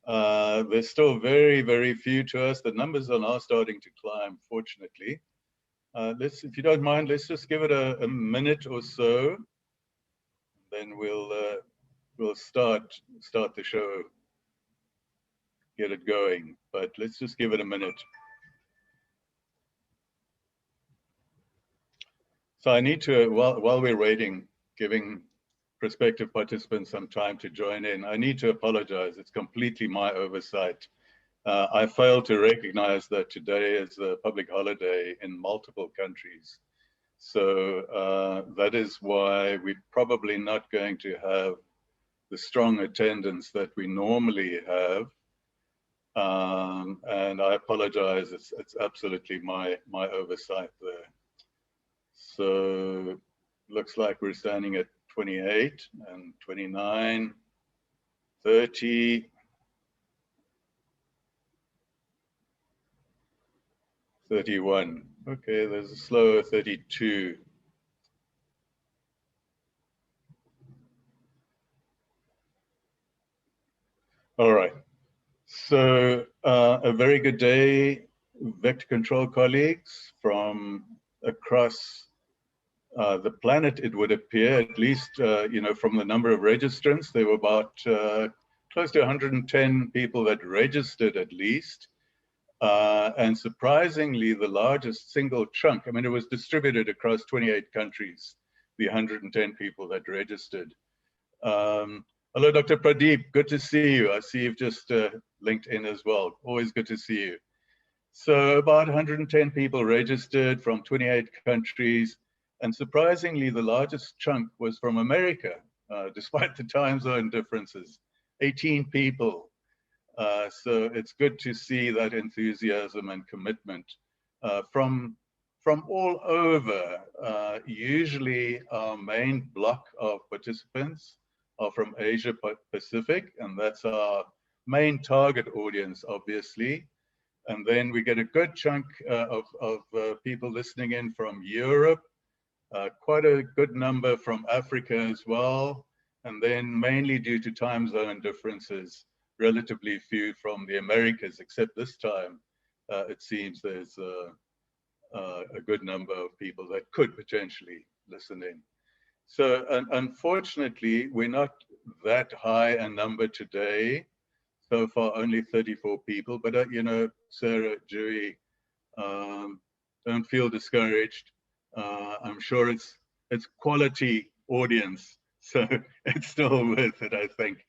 There's still very, very few to us. The numbers are now starting to climb, fortunately. If you don't mind, let's just give it a minute or so. Then we'll start the show, get it going. But let's just give it a minute. So I need to, while we're waiting, giving prospective participants some time to join in, I need to apologize. It's completely my oversight. I failed to recognize that today is a public holiday in multiple countries. So that is why we're probably not going to have the strong attendance that we normally have. And I apologize, it's absolutely my oversight there. So looks like we're standing at 28 and 29, 30, 31. Okay, there's a slower 32. All right. So a very good day, vector control colleagues from across the planet, it would appear, at least, from the number of registrants, there were about close to 110 people that registered at least. And surprisingly, the largest single chunk, I mean, it was distributed across 28 countries, the 110 people that registered. Hello, Dr. Pradeep, good to see you. I see you've just linked in as well. Always good to see you. So about 110 people registered from 28 countries. And surprisingly, the largest chunk was from America, despite the time zone differences, 18 people. So it's good to see that enthusiasm and commitment from all over. Usually our main block of participants are from Asia Pacific, and that's our main target audience, obviously. And then we get a good chunk of people listening in from Europe, quite a good number from Africa as well. And then mainly due to time zone differences, relatively few from the Americas, except this time, it seems there's a good number of people that could potentially listen in. So unfortunately, we're not that high a number today. So far, only 34 people, but Sarah, Dewey, don't feel discouraged. I'm sure it's quality audience, so it's still worth it, I think.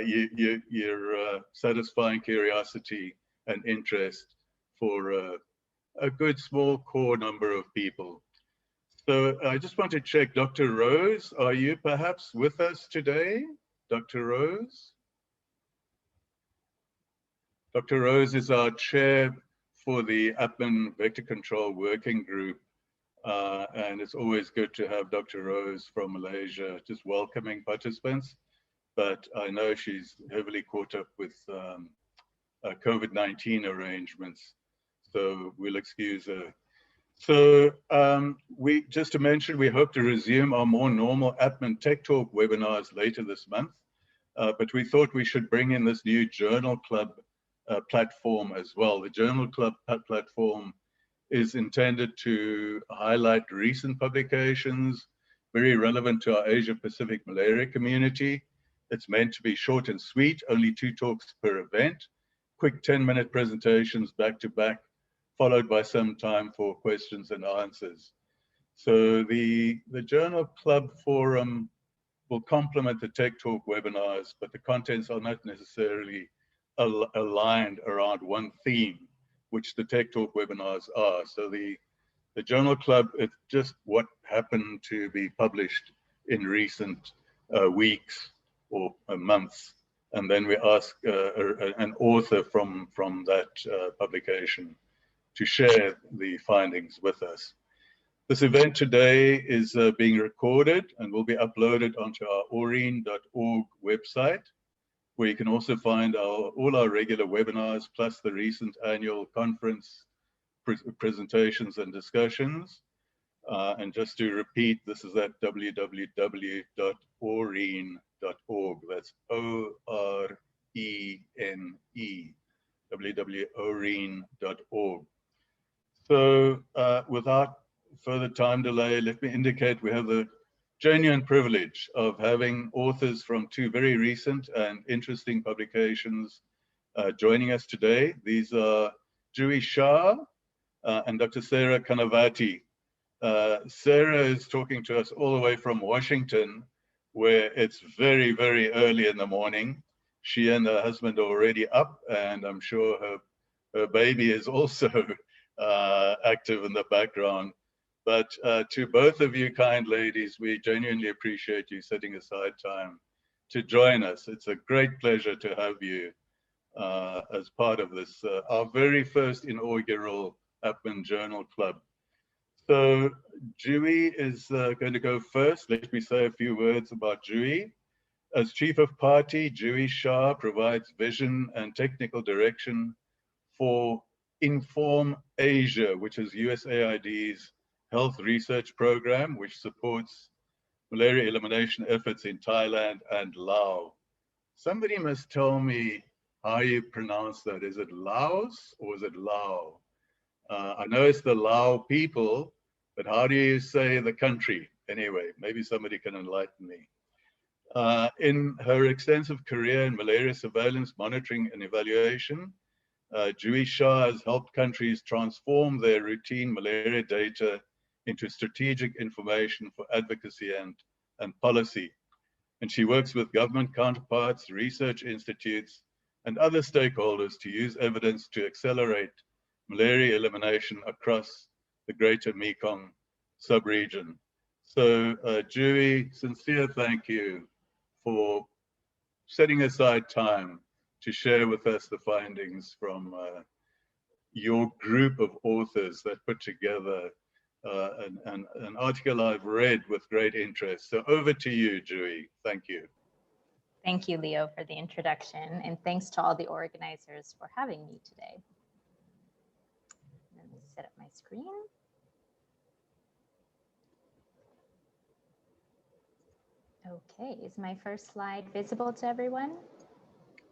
You're satisfying curiosity and interest for a good small core number of people. So I just want to check, Dr. Rose, are you perhaps with us today? Dr. Rose? Dr. Rose is our chair for the APMEN Vector Control Working Group. And it's always good to have Dr. Rose from Malaysia just welcoming participants. But I know she's heavily caught up with COVID-19 arrangements, so we'll excuse her. So just to mention, we hope to resume our more normal APMEN Tech Talk webinars later this month, but we thought we should bring in this new Journal Club platform as well. The Journal Club platform is intended to highlight recent publications, very relevant to our Asia Pacific malaria community. It's meant to be short and sweet, only 2 talks per event, quick 10-minute presentations back to back, followed by some time for questions and answers. So the Journal Club forum will complement the Tech Talk webinars, but the contents are not necessarily aligned around one theme, which the Tech Talk webinars are. So the Journal Club, it's just what happened to be published in recent weeks or months. And then we ask an author from that publication to share the findings with us. This event today is being recorded and will be uploaded onto our aureen.org website, where you can also find all our regular webinars, plus the recent annual conference presentations and discussions. And just to repeat, this is at www.aureen.org. That's www.oreen.org. So without further time delay, let me indicate we have the genuine privilege of having authors from two very recent and interesting publications joining us today. These are Juhi Shah and Dr. Sarah Kanavati. Sarah is talking to us all the way from Washington, where it's very, very early in the morning. She and her husband are already up, and I'm sure her baby is also active in the background. But to both of you kind ladies, we genuinely appreciate you setting aside time to join us. It's a great pleasure to have you as part of this, our very first inaugural APMEN Journal Club. So Juhi is going to go first. Let me say a few words about Juhi. As Chief of Party, Juhi Shah provides vision and technical direction for Inform Asia, which is USAID's health research program, which supports malaria elimination efforts in Thailand and Laos. Somebody must tell me how you pronounce that. Is it Laos or is it Lao? I know it's the Lao people, but how do you say the country? Anyway, maybe somebody can enlighten me. In her extensive career in malaria surveillance, monitoring, and evaluation, Juhi Shah has helped countries transform their routine malaria data into strategic information for advocacy and policy. And she works with government counterparts, research institutes, and other stakeholders to use evidence to accelerate malaria elimination across the greater Mekong subregion. So Juhi, sincere thank you for setting aside time to share with us the findings from your group of authors that put together an article I've read with great interest. So over to you, Juhi. Thank you. Thank you, Leo, for the introduction, and thanks to all the organizers for having me today. Let me set up my screen. Okay, is my first slide visible to everyone?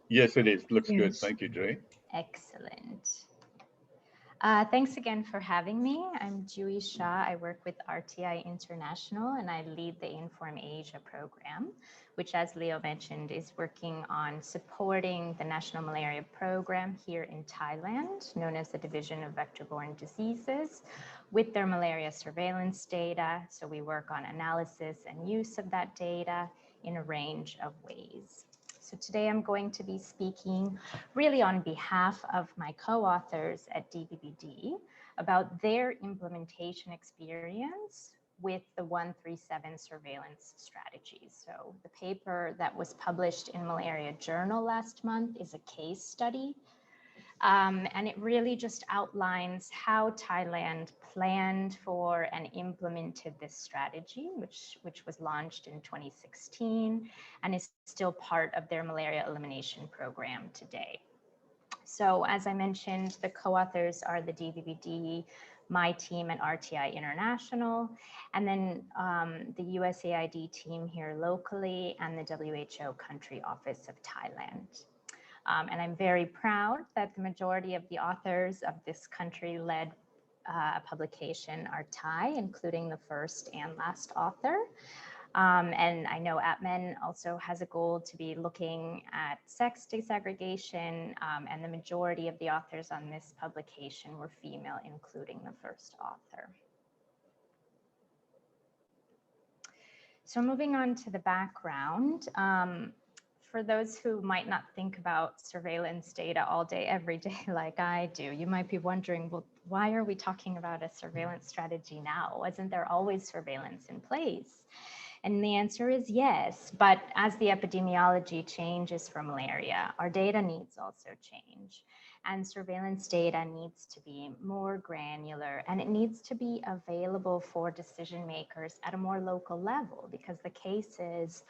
Yes, it is. Looks good. Thank you, Juhi. Excellent. Thanks again for having me. I'm Juhi Shah. I work with RTI International and I lead the Inform Asia program, which, as Leo mentioned, is working on supporting the National Malaria Program here in Thailand, known as the Division of Vector-Borne Diseases, with their malaria surveillance data. So we work on analysis and use of that data in a range of ways. So today I'm going to be speaking really on behalf of my co-authors at DVVD about their implementation experience with the 137 surveillance strategies. So the paper that was published in Malaria Journal last month is a case study. And it really just outlines how Thailand planned for and implemented this strategy, which was launched in 2016 and is still part of their malaria elimination program today. So as I mentioned, the co-authors are the DVVD, my team at RTI International, and then the USAID team here locally and the WHO Country Office of Thailand. And I'm very proud that the majority of the authors of this country-led publication are Thai, including the first and last author. And I know APMEN also has a goal to be looking at sex desegregation, and the majority of the authors on this publication were female, including the first author. So moving on to the background, for those who might not think about surveillance data all day, every day like I do, you might be wondering, well, why are we talking about a surveillance strategy now? Wasn't there always surveillance in place? And the answer is yes, but as the epidemiology changes for malaria, our data needs also change. And surveillance data needs to be more granular and it needs to be available for decision makers at a more local level because the cases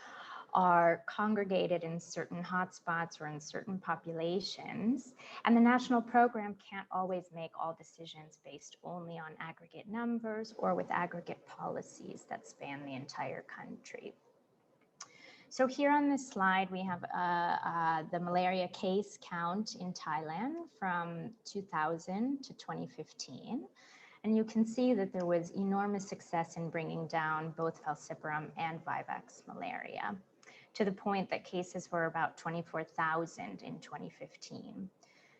are congregated in certain hotspots or in certain populations. And the national program can't always make all decisions based only on aggregate numbers or with aggregate policies that span the entire country. So here on this slide, we have the malaria case count in Thailand from 2000 to 2015. And you can see that there was enormous success in bringing down both falciparum and Bivax malaria, to the point that cases were about 24,000 in 2015.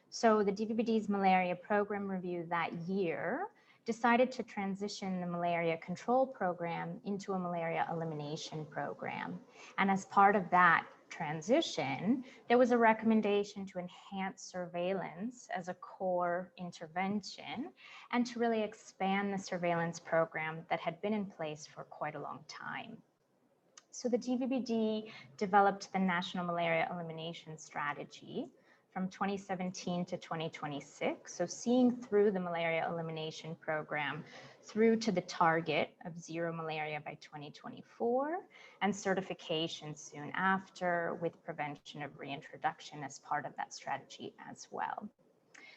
So the DVBD's malaria program review that year decided to transition the malaria control program into a malaria elimination program. And as part of that transition, there was a recommendation to enhance surveillance as a core intervention and to really expand the surveillance program that had been in place for quite a long time. So the DVBD developed the National Malaria Elimination Strategy from 2017 to 2026. So seeing through the malaria elimination program through to the target of zero malaria by 2024 and certification soon after with prevention of reintroduction as part of that strategy as well.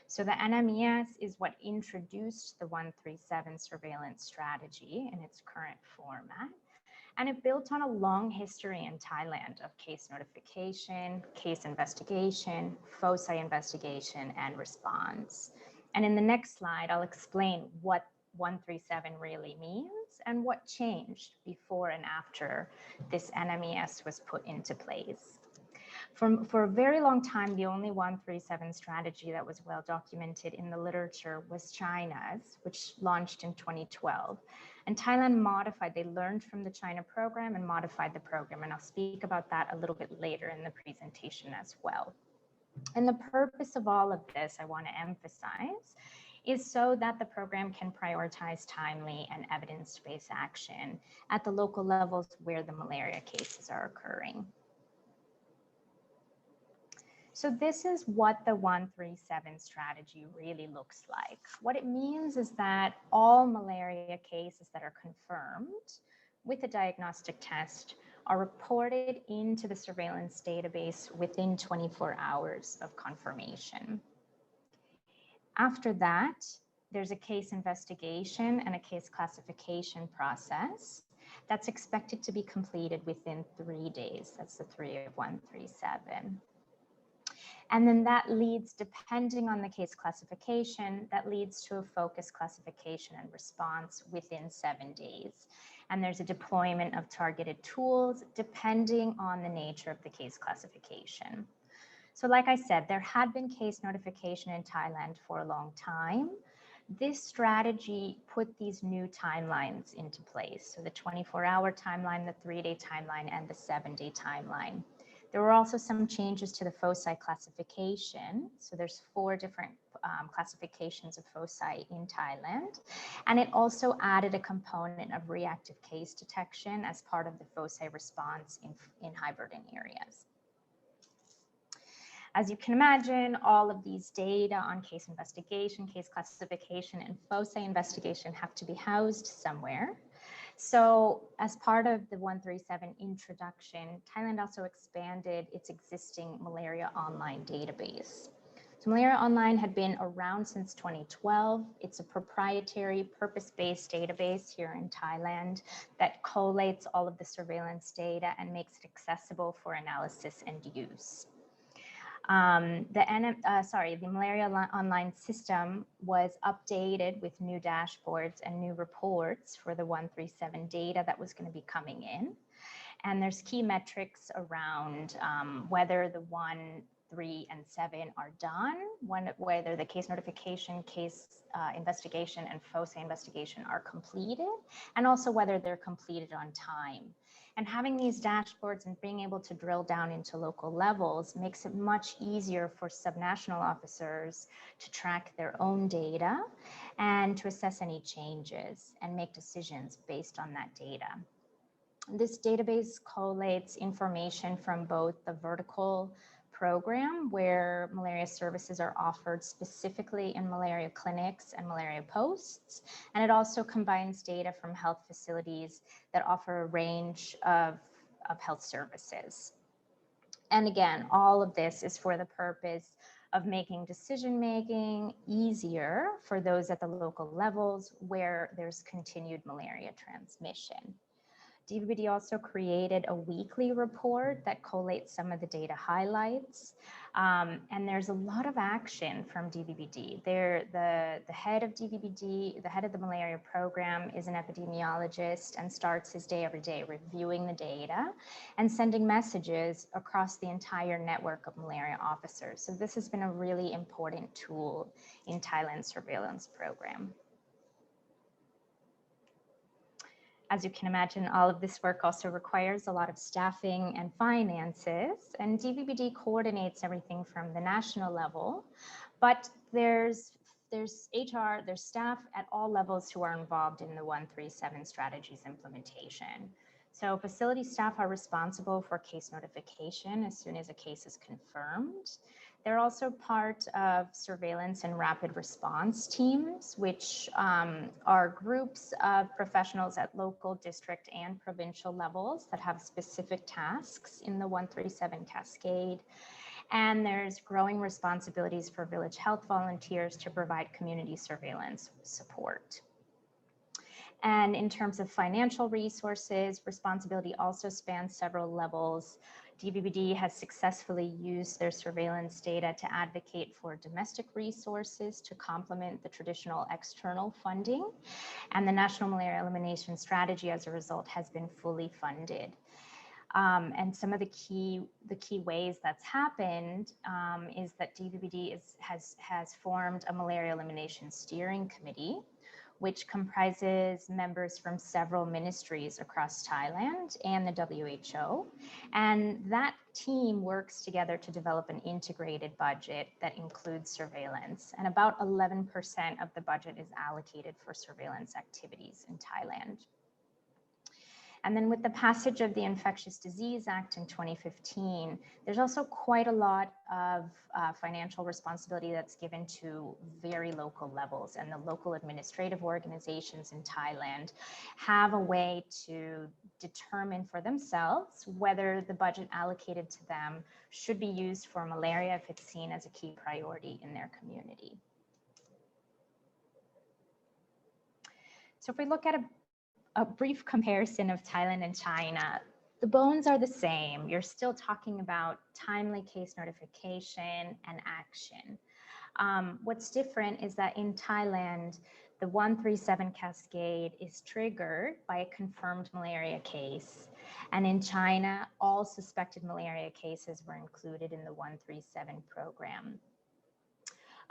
So the NMES is what introduced the 137 surveillance strategy in its current format. And it built on a long history in Thailand of case notification, case investigation, foci investigation, and response. And in the next slide, I'll explain what 137 really means and what changed before and after this NMES was put into place. For a very long time, the only 137 strategy that was well documented in the literature was China's, which launched in 2012. And Thailand modified, they learned from the China program and modified the program. And I'll speak about that a little bit later in the presentation as well. And the purpose of all of this, I want to emphasize, is so that the program can prioritize timely and evidence-based action at the local levels where the malaria cases are occurring. So this is what the 137 strategy really looks like. What it means is that all malaria cases that are confirmed with a diagnostic test are reported into the surveillance database within 24 hours of confirmation. After that, there's a case investigation and a case classification process that's expected to be completed within 3 days. That's the 3 of 137. And then that leads, depending on the case classification, that leads to a focus classification and response within 7 days. And there's a deployment of targeted tools depending on the nature of the case classification. So like I said, there had been case notification in Thailand for a long time. This strategy put these new timelines into place. So the 24-hour timeline, the 3-day timeline, and the 7-day timeline. There were also some changes to the foci classification. So there's 4 different classifications of foci in Thailand. And it also added a component of reactive case detection as part of the foci response in high burden areas. As you can imagine, all of these data on case investigation, case classification, and foci investigation have to be housed somewhere. So as part of the 137 introduction, Thailand also expanded its existing Malaria Online database. So Malaria Online had been around since 2012. It's a proprietary purpose-based database here in Thailand that collates all of the surveillance data and makes it accessible for analysis and use. The Malaria Online system was updated with new dashboards and new reports for the 137 data that was going to be coming in. And there's key metrics around whether the 1, 3, and 7 are done, whether the case notification, case investigation, and foci investigation are completed, and also whether they're completed on time. And having these dashboards and being able to drill down into local levels makes it much easier for subnational officers to track their own data and to assess any changes and make decisions based on that data. This database collates information from both the vertical program, where malaria services are offered specifically in malaria clinics and malaria posts. And it also combines data from health facilities that offer a range of health services. And again, all of this is for the purpose of making decision-making easier for those at the local levels where there's continued malaria transmission. DVBD also created a weekly report that collates some of the data highlights. And there's a lot of action from DVBD. The head of DVBD, the head of the malaria program, is an epidemiologist and starts his day every day reviewing the data and sending messages across the entire network of malaria officers. So this has been a really important tool in Thailand's surveillance program. As you can imagine, all of this work also requires a lot of staffing and finances, and DVBD coordinates everything from the national level, but there's HR, there's staff at all levels who are involved in the 137 strategy's implementation. So facility staff are responsible for case notification as soon as a case is confirmed. They're also part of surveillance and rapid response teams, which are groups of professionals at local, district, and provincial levels that have specific tasks in the 137 cascade. And there's growing responsibilities for village health volunteers to provide community surveillance support. And in terms of financial resources, responsibility also spans several levels. DVBD has successfully used their surveillance data to advocate for domestic resources to complement the traditional external funding. And the National Malaria Elimination Strategy, as a result, has been fully funded. And some of the key ways that's happened is that DVBD has formed a malaria elimination steering committee, which comprises members from several ministries across Thailand and the WHO. And that team works together to develop an integrated budget that includes surveillance. And about 11% of the budget is allocated for surveillance activities in Thailand. And then with the passage of the Infectious Disease Act in 2015, there's also quite a lot of financial responsibility that's given to very local levels, and the local administrative organizations in Thailand have a way to determine for themselves whether the budget allocated to them should be used for malaria if it's seen as a key priority in their community. So if we look at a brief comparison of Thailand and China, the bones are the same. You're still talking about timely case notification and action. What's different is that in Thailand, the 137 cascade is triggered by a confirmed malaria case. And in China, all suspected malaria cases were included in the 137 program.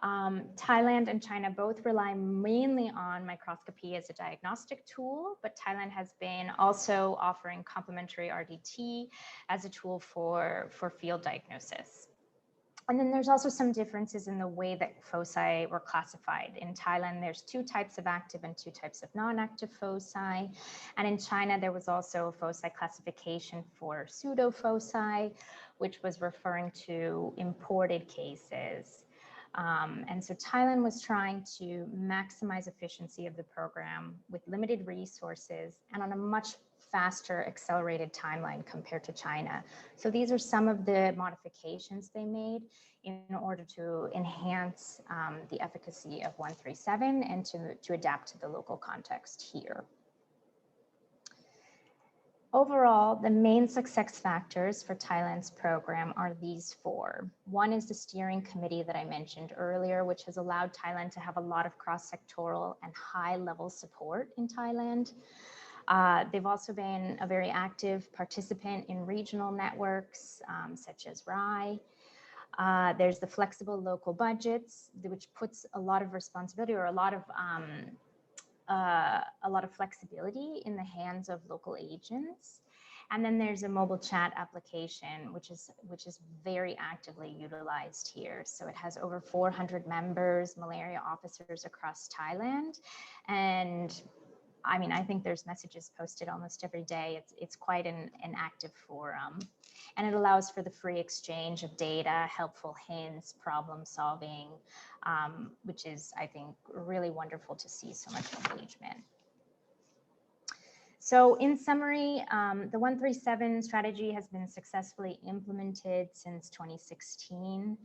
Thailand and China both rely mainly on microscopy as a diagnostic tool, but Thailand has been also offering complementary RDT as a tool for field diagnosis. And then there's also some differences in the way that foci were classified. In Thailand, there's 2 types of active and 2 types of non-active foci. And in China, there was also a foci classification for pseudofoci, which was referring to imported cases. And so Thailand was trying to maximize efficiency of the program with limited resources and on a much faster accelerated timeline compared to China. So these are some of the modifications they made in order to enhance the efficacy of 137 and to adapt to the local context here. Overall, the main success factors for Thailand's program are these 4. One is the steering committee that I mentioned earlier, which has allowed Thailand to have a lot of cross-sectoral and high-level support in Thailand. They've also been a very active participant in regional networks, such as RAI. There's the flexible local budgets, which puts a lot of responsibility or a lot of flexibility in the hands of local agents. And then there's a mobile chat application, which is very actively utilized here. So it has over 400 members, malaria officers across Thailand. And I mean, I think there's messages posted almost every day. It's quite an active forum. And it allows for the free exchange of data, helpful hints, problem solving, which is, I think, really wonderful to see so much engagement. So in summary, the 137 strategy has been successfully implemented since 2016.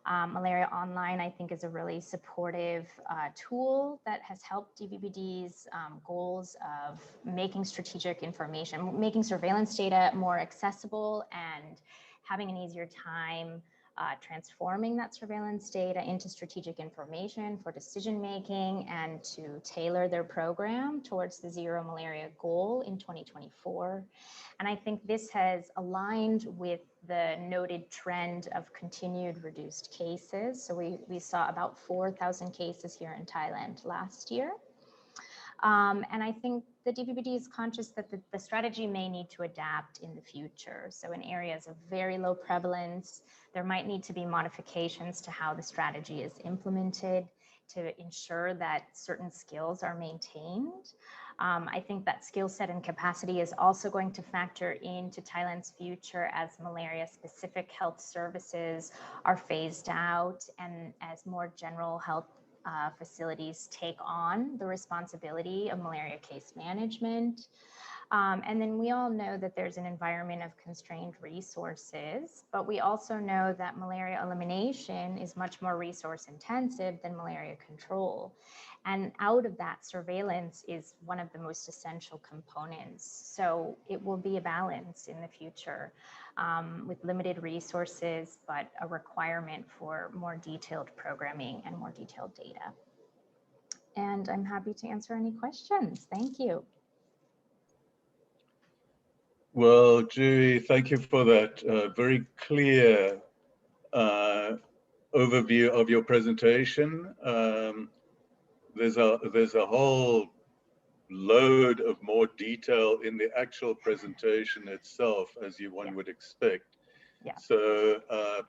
Malaria Online, I think, is a really supportive tool that has helped DVBD's goals of making strategic information, making surveillance data more accessible and having an easier time transforming that surveillance data into strategic information for decision making and to tailor their program towards the zero malaria goal in 2024. And I think this has aligned with the noted trend of continued reduced cases. So we saw about 4,000 cases here in Thailand last year. And I think the DVBD is conscious that the strategy may need to adapt in the future. So in areas of very low prevalence, there might need to be modifications to how the strategy is implemented to ensure that certain skills are maintained. I think that skill set and capacity is also going to factor into Thailand's future as malaria-specific health services are phased out and as more general health facilities take on the responsibility of malaria case management. And then we all know that there's an environment of constrained resources, but we also know that malaria elimination is much more resource intensive than malaria control. And out of that, surveillance is one of the most essential components. So it will be a balance in the future with limited resources, but a requirement for more detailed programming and more detailed data. And I'm happy to answer any questions. Thank you. Well, Julie, thank you for that very clear overview of your presentation. There's a whole load of more detail in the actual presentation itself, as one would expect. Yeah. So,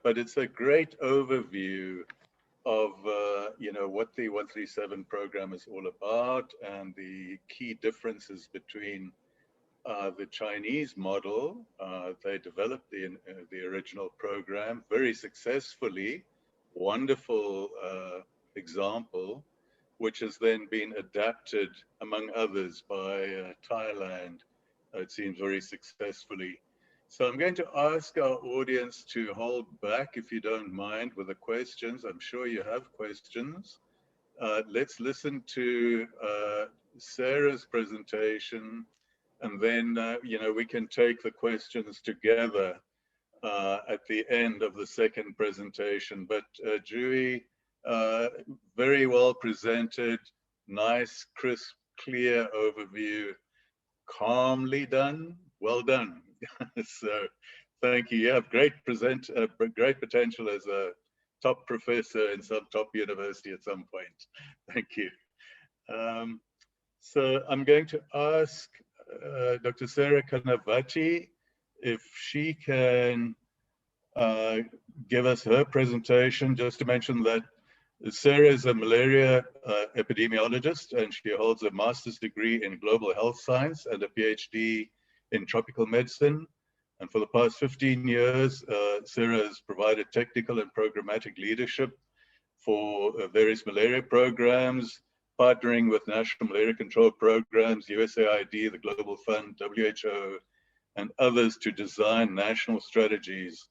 but it's a great overview of what the 137 program is all about and the key differences between the Chinese model. They developed the original program very successfully, wonderful example, which has then been adapted, among others, by Thailand, it seems very successfully. So I'm going to ask our audience to hold back, if you don't mind, with the questions. I'm sure you have questions. Let's listen to Sarah's presentation, and then we can take the questions together at the end of the second presentation. But Dewey, very well presented, nice, crisp, clear overview, calmly done, well done. So thank you. You have great potential as a top professor in some top university at some point. Thank you. So I'm going to ask Dr. Sarah Kanavati if she can give us her presentation. Just to mention that Sarah is a malaria epidemiologist, and she holds a master's degree in global health science and a PhD in tropical medicine. And for the past 15 years, Sarah has provided technical and programmatic leadership for various malaria programs, partnering with national malaria control programs, USAID, the Global Fund, WHO, and others to design national strategies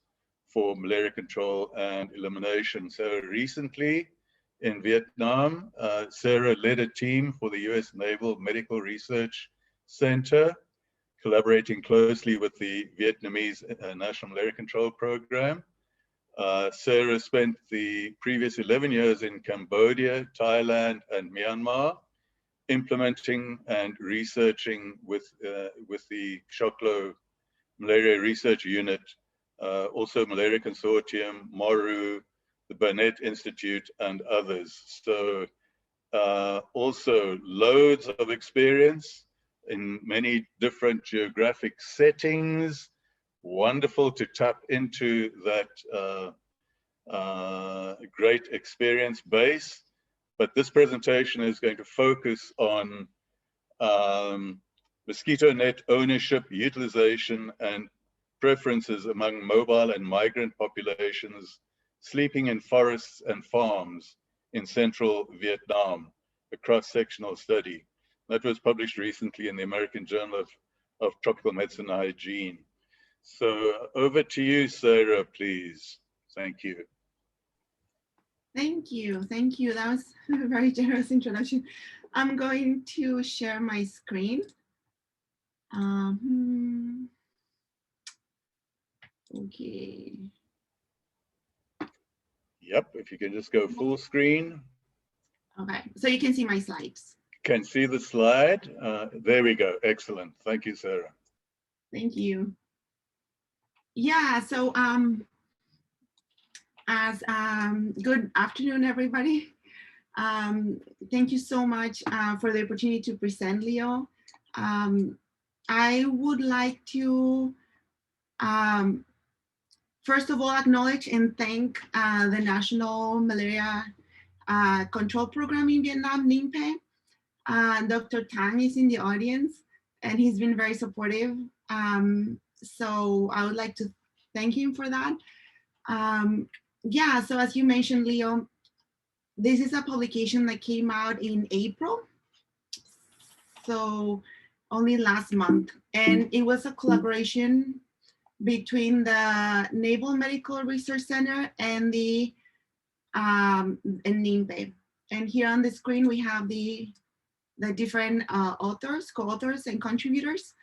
for malaria control and elimination. So recently in Vietnam, Sarah led a team for the US Naval Medical Research Center, collaborating closely with the Vietnamese National Malaria Control Program. Sarah spent the previous 11 years in Cambodia, Thailand, and Myanmar, implementing and researching with the Shoklo Malaria Research Unit, also Malaria Consortium, MORU, the Burnett Institute, and others. So also loads of experience in many different geographic settings. Wonderful to tap into that great experience base. But this presentation is going to focus on mosquito net ownership, utilization, and preferences among mobile and migrant populations sleeping in forests and farms in central Vietnam, a cross-sectional study. That was published recently in the American Journal of Tropical Medicine and Hygiene. So over to you, Sarah, please. Thank you. Thank you. Thank you. That was a very generous introduction. I'm going to share my screen. Okay. Yep, if you can just go full screen. Okay, so you can see my slides. Can see the slide. There we go. Excellent. Thank you, Sarah. Thank you. Yeah, so good afternoon, everybody. Thank you so much for the opportunity to present, Leo. I would like to first of all acknowledge and thank the National Malaria Control Program in Vietnam, NIMPE. Dr. Tang is in the audience and he's been very supportive. So I would like to thank him for that. Yeah, so as you mentioned, Leo, this is a publication that came out in April, so only last month. And it was a collaboration between the Naval Medical Research Center and the and NIMPE. And here on the screen, we have the different authors, co-authors, and contributors.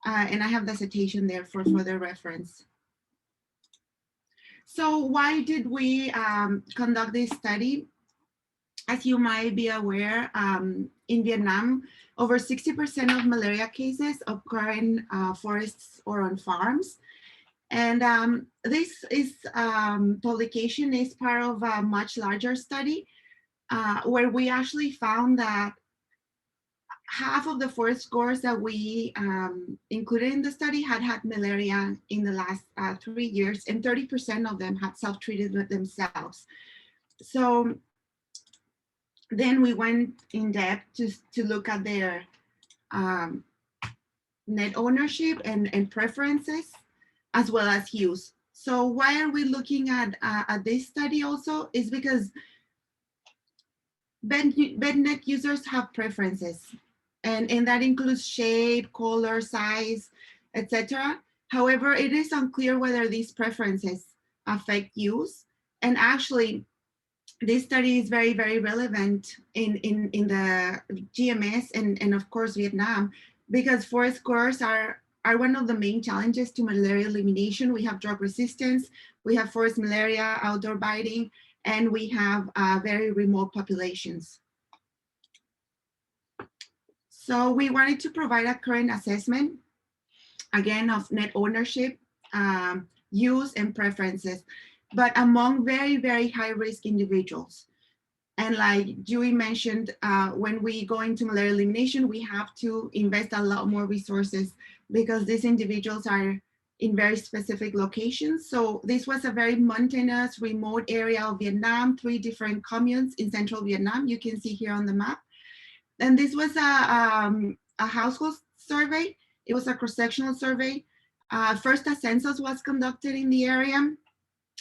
And I have the citation there for further reference. So why did we conduct this study? As you might be aware, in Vietnam, over 60% of malaria cases occur in forests or on farms. And this publication is part of a much larger study where we actually found that half of the forest scores that we included in the study had malaria in the last 3 years, and 30% of them had self-treated with themselves. So then we went in depth to look at their net ownership and preferences, as well as use. So why are we looking at this study also is because bed net users have preferences, and that includes shape, color, size, etc. However, it is unclear whether these preferences affect use. And actually, this study is very, very relevant in the GMS and of course Vietnam, because forest scores are one of the main challenges to malaria elimination. We have drug resistance, we have forest malaria, outdoor biting, and we have very remote populations. So we wanted to provide a current assessment, again, of net ownership, use, and preferences, but among very, very high risk individuals. And like Dewey mentioned, when we go into malaria elimination, we have to invest a lot more resources because these individuals are in very specific locations. So this was a very mountainous, remote area of Vietnam, 3 different communes in central Vietnam, you can see here on the map. And this was a household survey. It was a cross-sectional survey. First, a census was conducted in the area,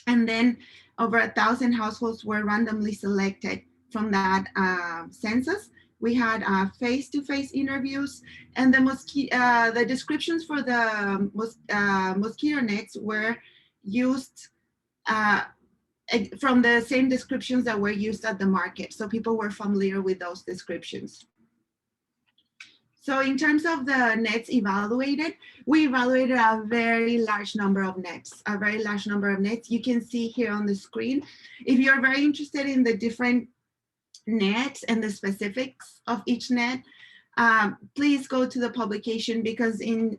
and then over 1,000 households were randomly selected from that census. We had face-to-face interviews, and the descriptions for the mosquito nets were used from the same descriptions that were used at the market. So people were familiar with those descriptions. So in terms of the nets evaluated, we evaluated a very large number of nets, You can see here on the screen. If you're very interested in the different nets and the specifics of each net, please go to the publication, because in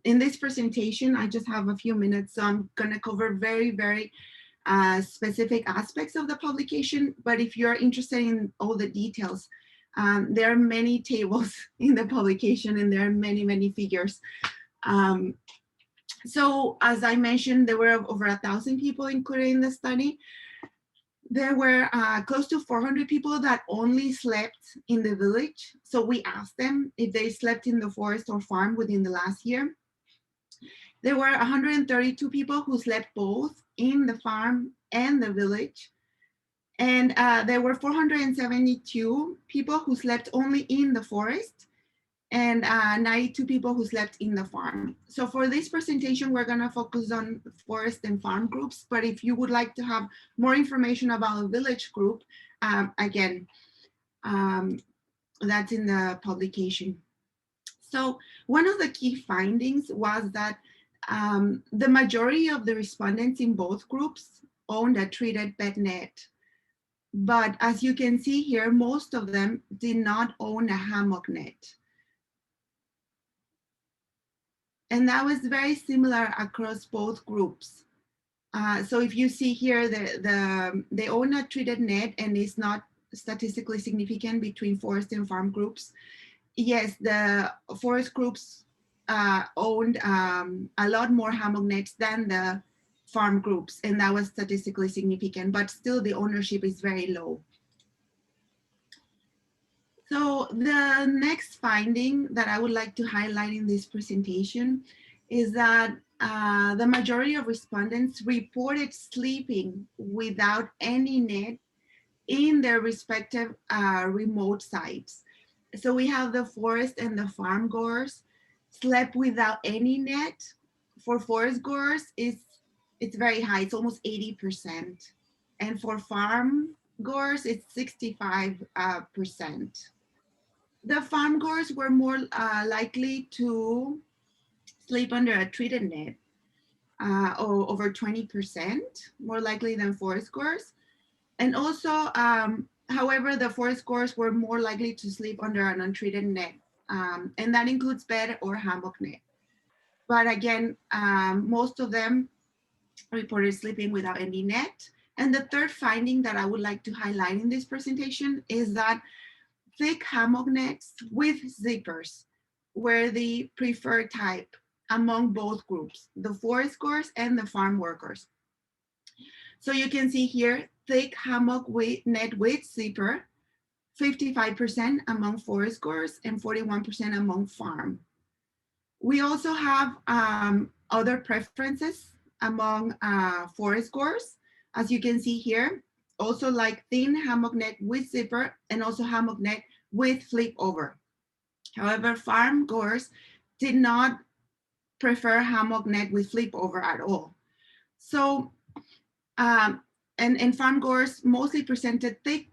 this presentation, I just have a few minutes, so I'm gonna cover very, very specific aspects of the publication. But if you're interested in all the details, there are many tables in the publication, and there are many, many figures. So as I mentioned, there were over 1,000 people included in the study. There were close to 400 people that only slept in the village. So we asked them if they slept in the forest or farm within the last year. There were 132 people who slept both in the farm and the village. And there were 472 people who slept only in the forest. and 92 people who slept in the farm. So for this presentation, we're gonna focus on forest and farm groups, but if you would like to have more information about a village group, again, that's in the publication. So one of the key findings was that the majority of the respondents in both groups owned a treated bed net. But as you can see here, most of them did not own a hammock net. And that was very similar across both groups. So if you see here, they own a treated net and it's not statistically significant between forest and farm groups. Yes, the forest groups owned a lot more hammock nets than the farm groups, and that was statistically significant, but still the ownership is very low. So the next finding that I would like to highlight in this presentation is that the majority of respondents reported sleeping without any net in their respective remote sites. So we have the forest and the farm goers slept without any net. For forest goers, it's very high, it's almost 80%. And for farm goers, it's 65%. The farm goers were more likely to sleep under a treated net, or over 20%, more likely than forest goers. And also, however, the forest goers were more likely to sleep under an untreated net, and that includes bed or hammock net. But again, most of them reported sleeping without any net. And the third finding that I would like to highlight in this presentation is that thick hammock nets with zippers were the preferred type among both groups, the forest goers and the farm workers. So you can see here, thick hammock net with zipper, 55% among forest goers and 41% among farm. We also have other preferences among forest goers, as you can see here, also like thin hammock net with zipper and also hammock net with flip over. However, farm goers did not prefer hammock net with flip over at all. So, and farm goers mostly presented thick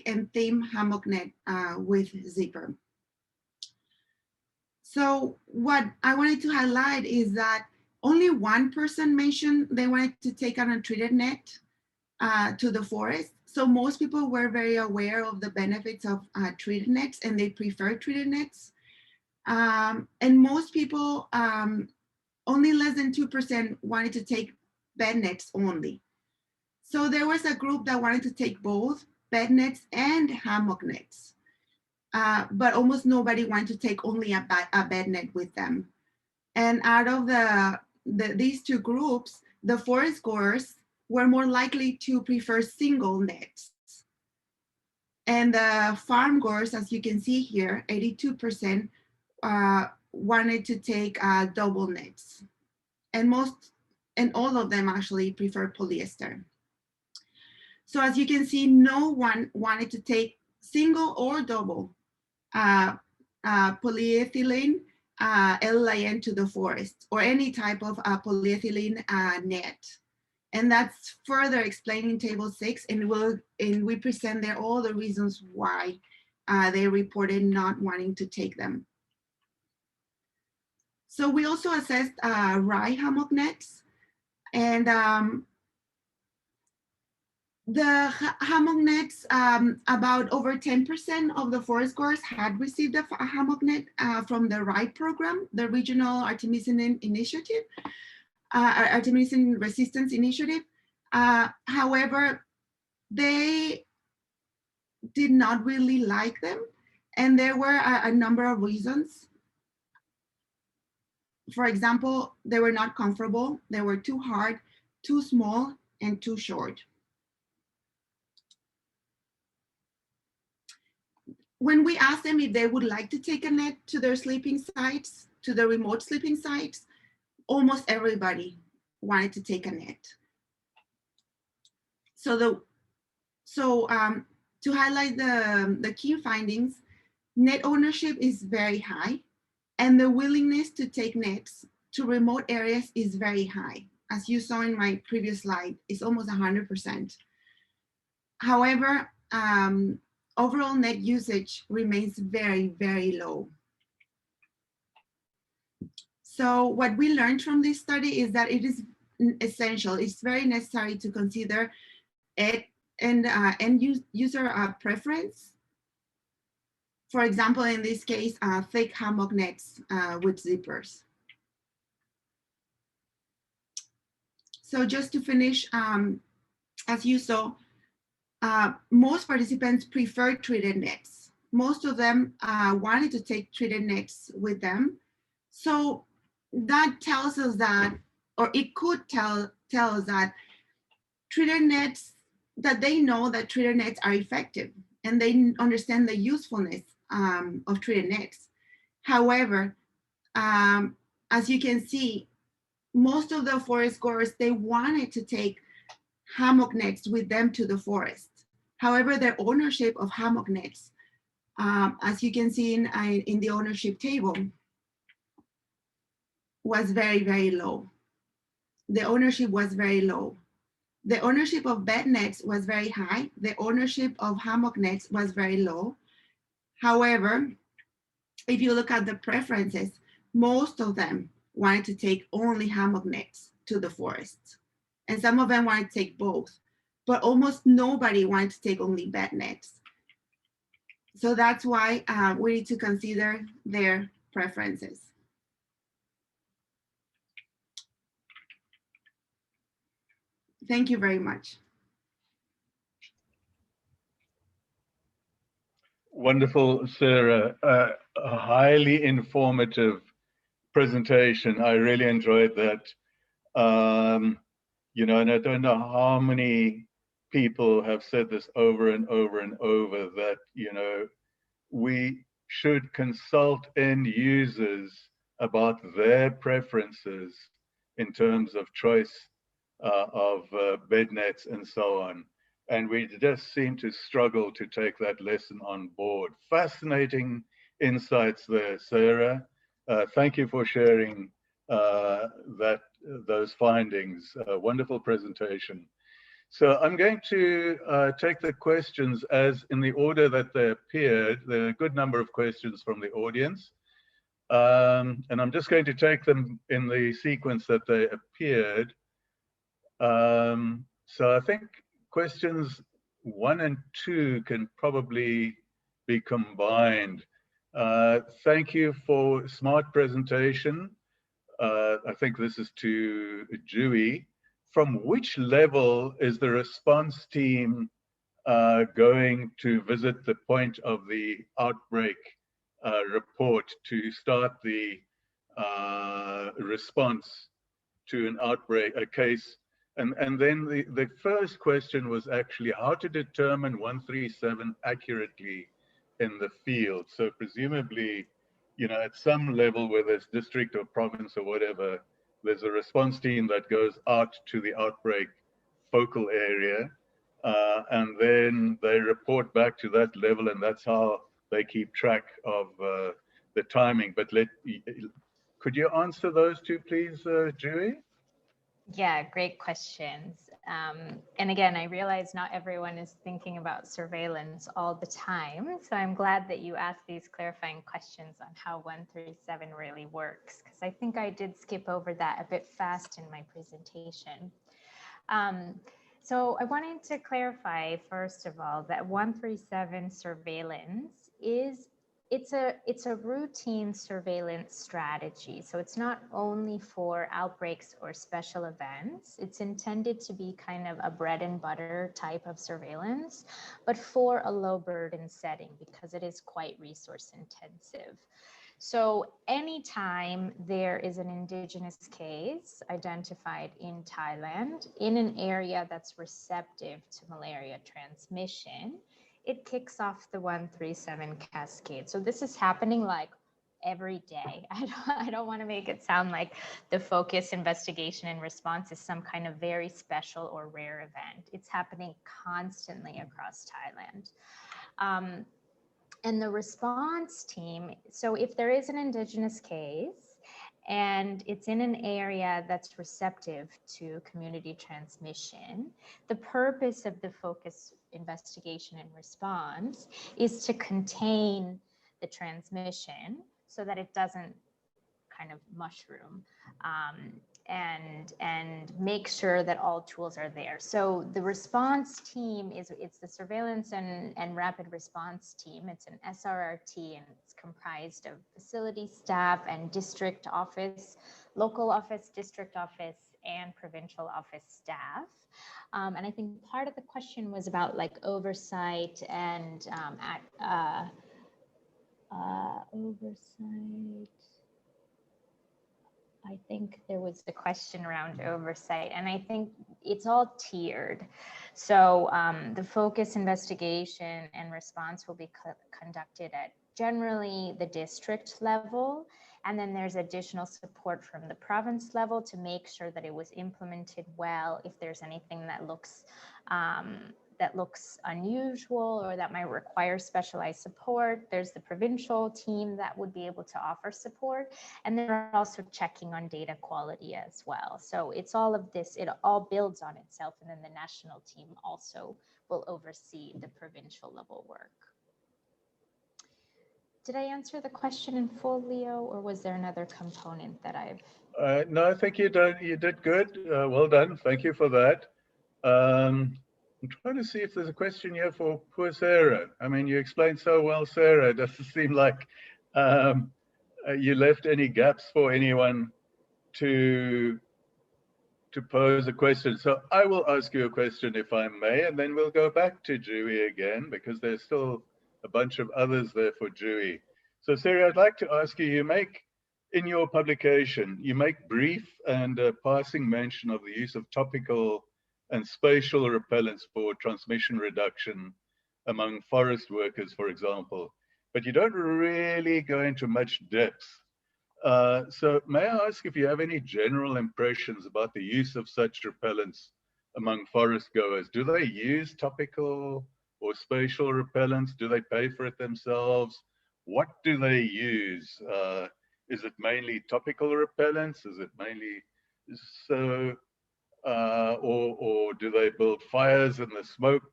and thin hammock net with zipper. So what I wanted to highlight is that only one person mentioned they wanted to take an untreated net to the forest. So most people were very aware of the benefits of treated nets and they prefer treated nets. And most people, only less than 2% wanted to take bed nets only. So there was a group that wanted to take both bed nets and hammock nets. But almost nobody wanted to take only a bed net with them. And out of these two groups, the forest goers were more likely to prefer single nets. And the farm goers, as you can see here, 82% wanted to take double nets. And all of them actually prefer polyester. So as you can see, no one wanted to take single or double polyethylene LIN to the forest or any type of polyethylene net. And that's further explained in table 6, and we present there all the reasons why they reported not wanting to take them. So we also assessed rye hammock nets, and the hammock nets, about over 10% of the forest goers had received a hammock net from the RIDE program, the Regional Artemisinin Initiative, Artemisinin Resistance Initiative. However, they did not really like them, and there were a number of reasons. For example, they were not comfortable, they were too hard, too small, and too short. When we asked them if they would like to take a net to their sleeping sites, to the remote sleeping sites, almost everybody wanted to take a net. So to highlight the key findings, Net ownership is very high, and the willingness to take nets to remote areas is very high. As you saw in my previous slide, it's almost 100%. However, overall net usage remains very, very low. So what we learned from this study is that it is essential, it's very necessary to consider it and end user preference. For example, in this case, thick hammock nets with zippers. So just to finish, as you saw, most participants prefer treated nets. Most of them wanted to take treated nets with them. So that tells us that, or it could tell us that treated nets, that they know that treated nets are effective and they understand the usefulness of treated nets. However, as you can see, most of the forest goers, they wanted to take hammock nets with them to the forest. However, their ownership of hammock nets, as you can see in the ownership table, was very, very low. The ownership was very low. The ownership of bed nets was very high. The ownership of hammock nets was very low. However, if you look at the preferences, most of them wanted to take only hammock nets to the forest. And some of them wanted to take both, but almost nobody wanted to take only bed nets. So that's why we need to consider their preferences. Thank you very much. Wonderful, Sarah. A highly informative presentation. I really enjoyed that. You know, and I don't know how many people have said this over and over and over, that, you know, we should consult end users about their preferences in terms of choice of bed nets and so on. And we just seem to struggle to take that lesson on board. Fascinating insights there, Sarah. Thank you for sharing those findings. Wonderful presentation. So I'm going to take the questions as in the order that they appeared. There are a good number of questions from the audience. And I'm just going to take them in the sequence that they appeared. So I think questions 1 and 2 can probably be combined. Thank you for smart presentation. I think this is to Dewey. From which level is the response team going to visit the point of the outbreak report to start the response to an outbreak, a case? And then the first question was actually how to determine 137 accurately in the field. So presumably, you know, at some level, whether it's district or province or whatever, there's a response team that goes out to the outbreak focal area, and then they report back to that level, and that's how they keep track of the timing. But could you answer those two, please, Dewey? Yeah, great questions. And again, I realize not everyone is thinking about surveillance all the time. So I'm glad that you asked these clarifying questions on how 137 really works, because I think I did skip over that a bit fast in my presentation. So I wanted to clarify, first of all, that 137 surveillance it's a routine surveillance strategy. So it's not only for outbreaks or special events. It's intended to be kind of a bread and butter type of surveillance, but for a low burden setting because it is quite resource intensive. So anytime there is an indigenous case identified in Thailand in an area that's receptive to malaria transmission, it kicks off the 137 cascade. So this is happening like every day. I don't want to make it sound like the focus, investigation, and response is some kind of very special or rare event. It's happening constantly across Thailand. And the response team, so if there is an indigenous case and it's in an area that's receptive to community transmission, the purpose of the focus investigation and response is to contain the transmission so that it doesn't kind of mushroom, and make sure that all tools are there. So the response team it's the surveillance and rapid response team. It's an SRRT, and it's comprised of facility staff and district office, local office, district office, and provincial office staff. And I think part of the question was about like oversight and oversight. I think there was a question around oversight, and I think it's all tiered. So the focus investigation and response will be conducted at generally the district level, and then there's additional support from the province level to make sure that it was implemented well. If there's anything that looks unusual or that might require specialized support, there's the provincial team that would be able to offer support. And they're also checking on data quality as well. So it's all of this, it all builds on itself. And then the national team also will oversee the provincial level work. Did I answer the question in full, Leo, or was there another component that I've... No, I think you did good. Well done. Thank you for that. I'm trying to see if there's a question here for poor Sarah. I mean, you explained so well, Sarah. It doesn't seem like you left any gaps for anyone to pose a question. So I will ask you a question if I may, and then we'll go back to Dewey again, because there's still a bunch of others there for Dewey. So Sarah, I'd like to ask you, you make, in your publication, you make brief and passing mention of the use of topical and spatial repellents for transmission reduction among forest workers, for example, but you don't really go into much depth. So may I ask if you have any general impressions about the use of such repellents among forest goers? Do they use topical or spatial repellents? Do they pay for it themselves? What do they use? Is it mainly topical repellents? Is it mainly so? Or do they build fires in the smoke?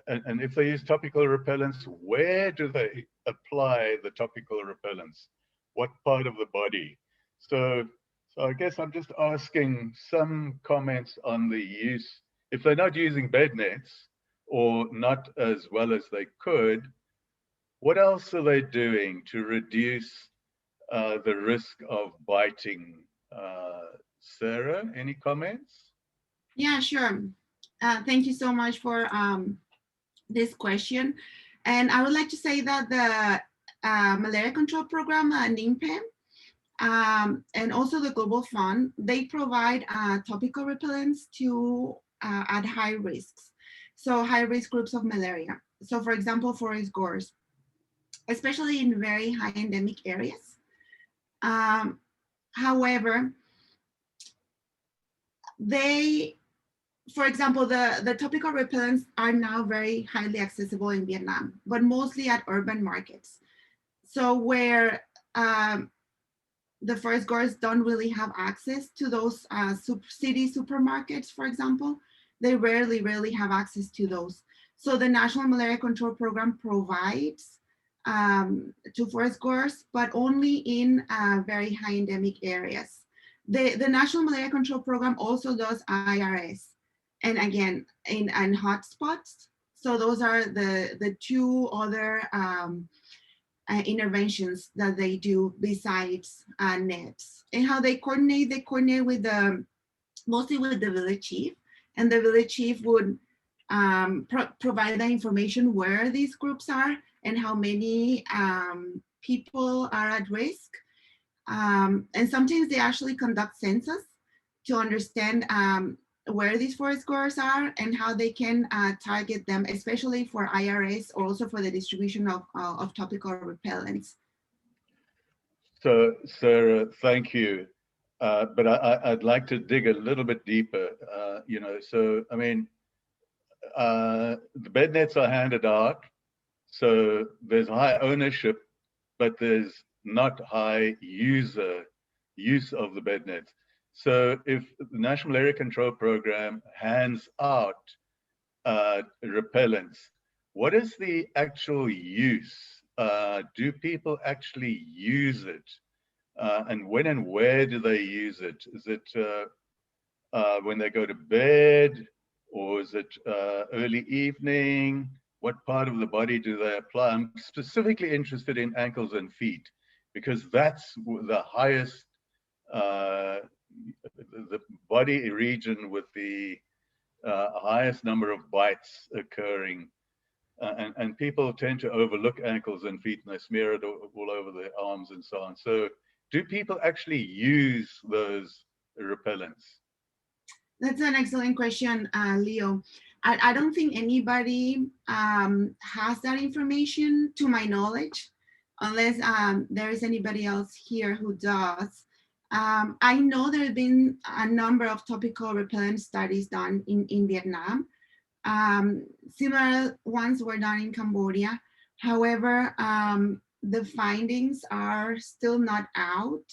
And if they use topical repellents, where do they apply the topical repellents? What part of the body? So I guess I'm just asking some comments on the use. If they're not using bed nets or not as well as they could, what else are they doing to reduce the risk of biting? Sarah, any comments? Yeah, sure. Thank you so much for this question. And I would like to say that the Malaria Control Program, NIMPE, and also the Global Fund, they provide topical repellents to at high risks. So high risk groups of malaria. So for example, forest gores, especially in very high endemic areas. However, for example, the topical repellents are now very highly accessible in Vietnam, but mostly at urban markets. So where the forest gores don't really have access to those city supermarkets, for example, they rarely have access to those. So the National Malaria Control Program provides to forest gores, but only in very high endemic areas. The National Malaria Control Program also does IRS, and again, in hotspots. So those are the two other interventions that they do besides nets. And how they coordinate with mostly with the village chief, and the village chief would provide the information where these groups are and how many people are at risk. And sometimes they actually conduct census to understand where these forest gores are and how they can target them, especially for IRS or also for the distribution of topical repellents. So, Sarah, thank you. But I'd like to dig a little bit deeper. So I mean, the bed nets are handed out. So there's high ownership, but there's not high use of the bed nets. So if the National Malaria Control Program hands out repellents, what is the actual use? Do people actually use it? And when and where do they use it? Is it when they go to bed, or is it early evening? What part of the body do they apply? I'm specifically interested in ankles and feet, because that's the highest, the body region with the highest number of bites occurring. And people tend to overlook ankles and feet, and they smear it all over their arms and so on. So do people actually use those repellents? That's an excellent question, Leo. I don't think anybody has that information, to my knowledge, unless there is anybody else here who does. I know there have been a number of topical repellent studies done in Vietnam. Similar ones were done in Cambodia. However, the findings are still not out,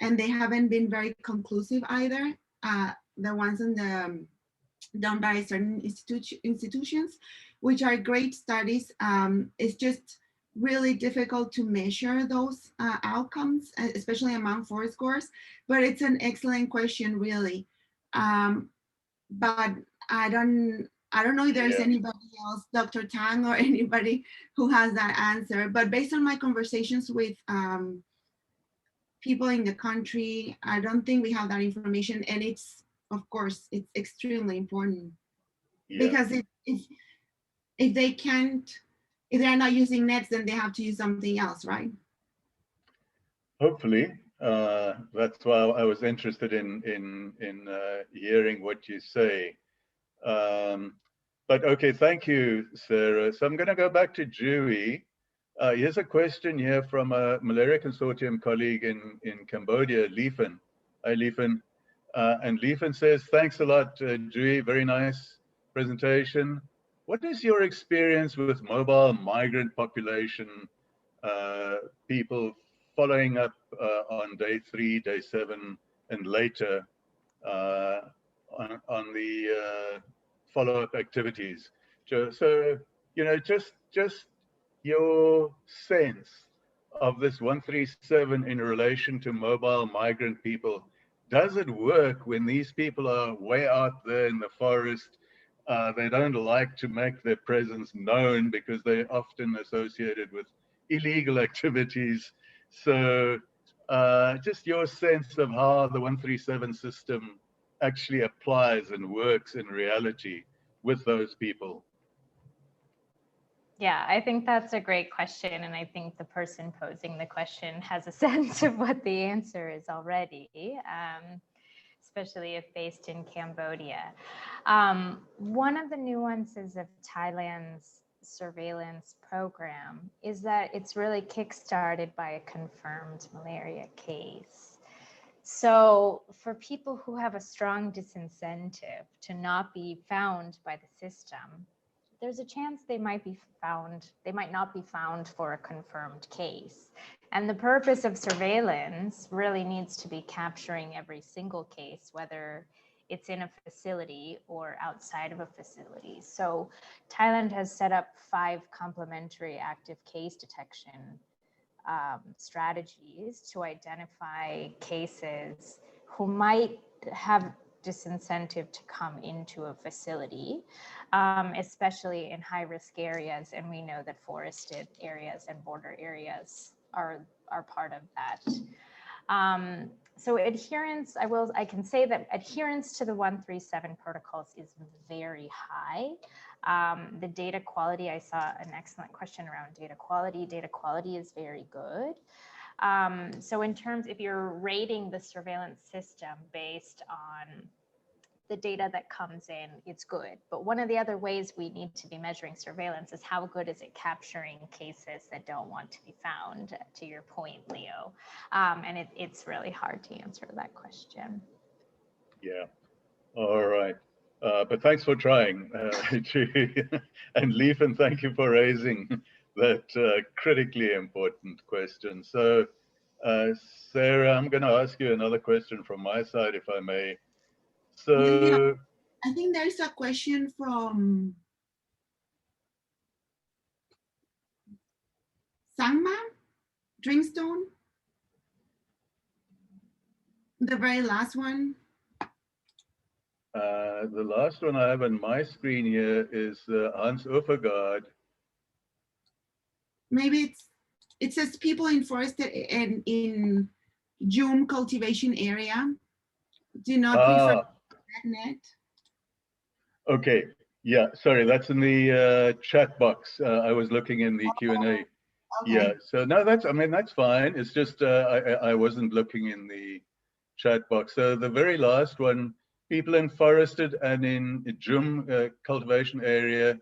and they haven't been very conclusive either. The ones in the done by certain institutions, which are great studies. It's just really difficult to measure those outcomes, especially among forest scores. But it's an excellent question, really. But I don't know if there's anybody else, Dr. Tang or anybody who has that answer. But based on my conversations with people in the country, I don't think we have that information, and it's, of course, it's extremely important because if they can't, if they're not using nets, then they have to use something else, right? Hopefully, that's why I was interested in hearing what you say. But okay, thank you, Sarah. So I'm going to go back to Dewey. Here's a question here from a Malaria Consortium colleague in Cambodia, Leefen. Hi, Leefen. And Leefen says, thanks a lot, Dewey, very nice presentation. What is your experience with mobile migrant population people following up on day 3, day 7, and later on the follow-up activities? So, you know, just your sense of this 137 in relation to mobile migrant people. Does it work when these people are way out there in the forest? They don't like to make their presence known because they're often associated with illegal activities. So just your sense of how the 137 system actually applies and works in reality with those people. Yeah, I think that's a great question. And I think the person posing the question has a sense of what the answer is already, especially if based in Cambodia. One of the nuances of Thailand's surveillance program is that it's really kickstarted by a confirmed malaria case. So for people who have a strong disincentive to not be found by the system, there's a chance they might not be found for a confirmed case. And the purpose of surveillance really needs to be capturing every single case, whether it's in a facility or outside of a facility. So Thailand has set up 5 complementary active case detection strategies to identify cases who might have disincentive to come into a facility, especially in high-risk areas. And we know that forested areas and border areas are part of that. So adherence, I can say that adherence to the 137 protocols is very high. The data quality, I saw an excellent question around data quality. Data quality is very good. So in terms, if you're rating the surveillance system based on the data that comes in, it's good. But one of the other ways we need to be measuring surveillance is how good is it capturing cases that don't want to be found, to your point, Leo. And it's really hard to answer that question. Yeah, all right. But thanks for trying, and Leefen, thank you for raising that critically important question. So, Sarah, I'm going to ask you another question from my side, if I may. So, I think there's a question from Sangma, Dreamstone, the very last one. The last one I have on my screen here is Hans Ufergaard. Maybe it says people in forested and in June cultivation area do not prefer net. Okay, yeah, sorry, that's in the chat box. I was looking in the Q&A. Okay. Yeah, so no, I mean, that's fine. It's just I wasn't looking in the chat box. So the very last one, people in forested and in Jum cultivation area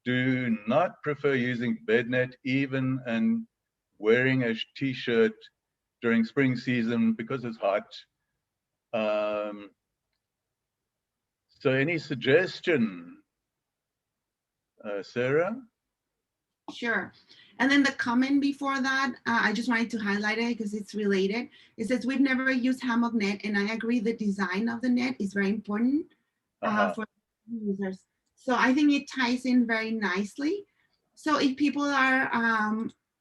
do not prefer using bed net even and wearing a t-shirt during spring season because it's hot. So any suggestion, Sarah? Sure. And then the comment before that, I just wanted to highlight it because it's related. It says, we've never used Hammock Net, and I agree the design of the net is very important for users. So I think it ties in very nicely. So if people are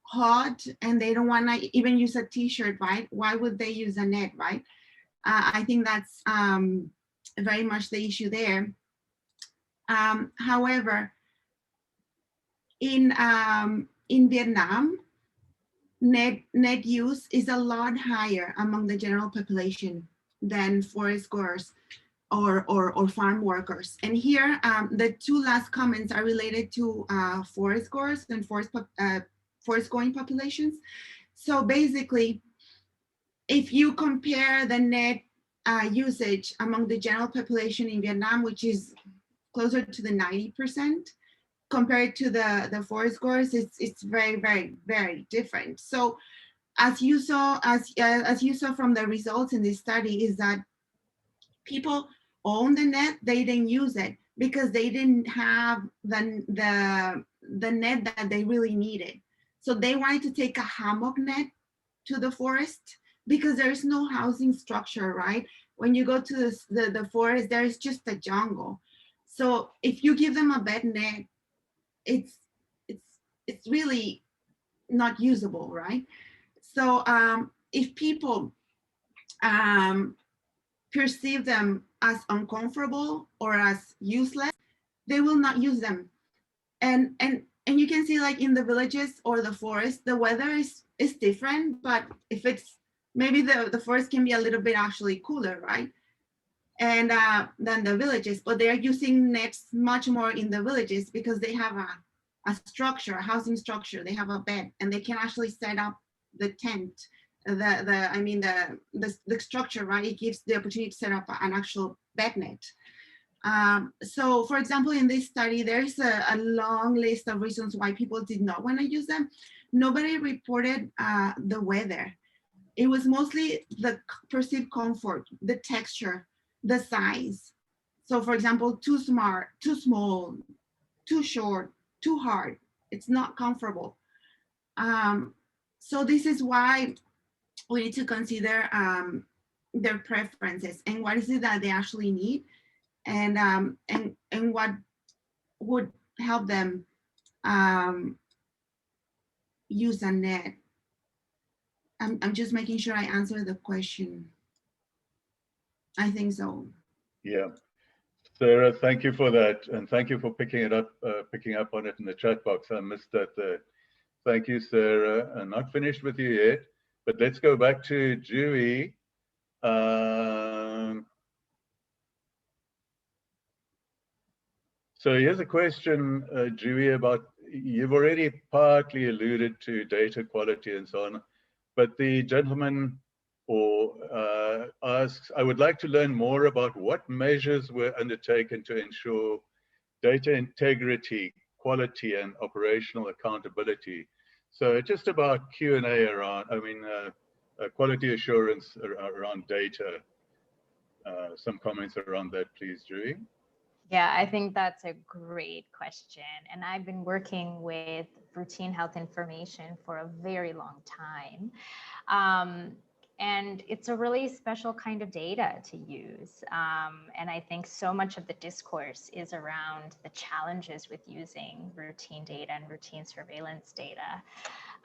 hot and they don't want to even use a t-shirt, right? Why would they use a net, right? I think that's very much the issue there. However, in Vietnam, net use is a lot higher among the general population than forest goers or farm workers. And here, the two last comments are related to forest goers and forest going populations. So basically, if you compare the net usage among the general population in Vietnam, which is closer to the 90%, compared to the forest goers, it's very, very, very different. So as you saw from the results in this study, is that people own the net, they didn't use it because they didn't have the net that they really needed. So they wanted to take a hammock net to the forest because there's no housing structure, right? When you go to the forest, there's just a jungle. So if you give them a bed net, it's really not usable, right? So if people perceive them as uncomfortable or as useless, they will not use them. And you can see, like in the villages or the forest, the weather is different, but if it's maybe the forest can be a little bit actually cooler, right? And than the villages, but they are using nets much more in the villages because they have a structure, a housing structure. They have a bed, and they can actually set up the tent, the structure, right? It gives the opportunity to set up an actual bed net. So, for example, in this study, there's a long list of reasons why people did not want to use them. Nobody reported the weather. It was mostly the perceived comfort, the texture, the size. So for example, too small, too short, too hard. It's not comfortable. So this is why we need to consider their preferences and what is it that they actually need, and what would help them use a net. I'm just making sure I answer the question. I think so. Yeah, Sarah, thank you for that, and thank you for picking up on it in the chat box. I missed that there. Thank you, Sarah. I'm not finished with you yet, but let's go back to Dewey. So here's a question, Dewey, about, you've already partly alluded to data quality and so on, but the gentleman asks, I would like to learn more about what measures were undertaken to ensure data integrity, quality, and operational accountability. So just about Q&A around, quality assurance around data. Some comments around that, please, Dewey. Yeah, I think that's a great question. And I've been working with routine health information for a very long time. Um, and it's a really special kind of data to use. And I think so much of the discourse is around the challenges with using routine data and routine surveillance data.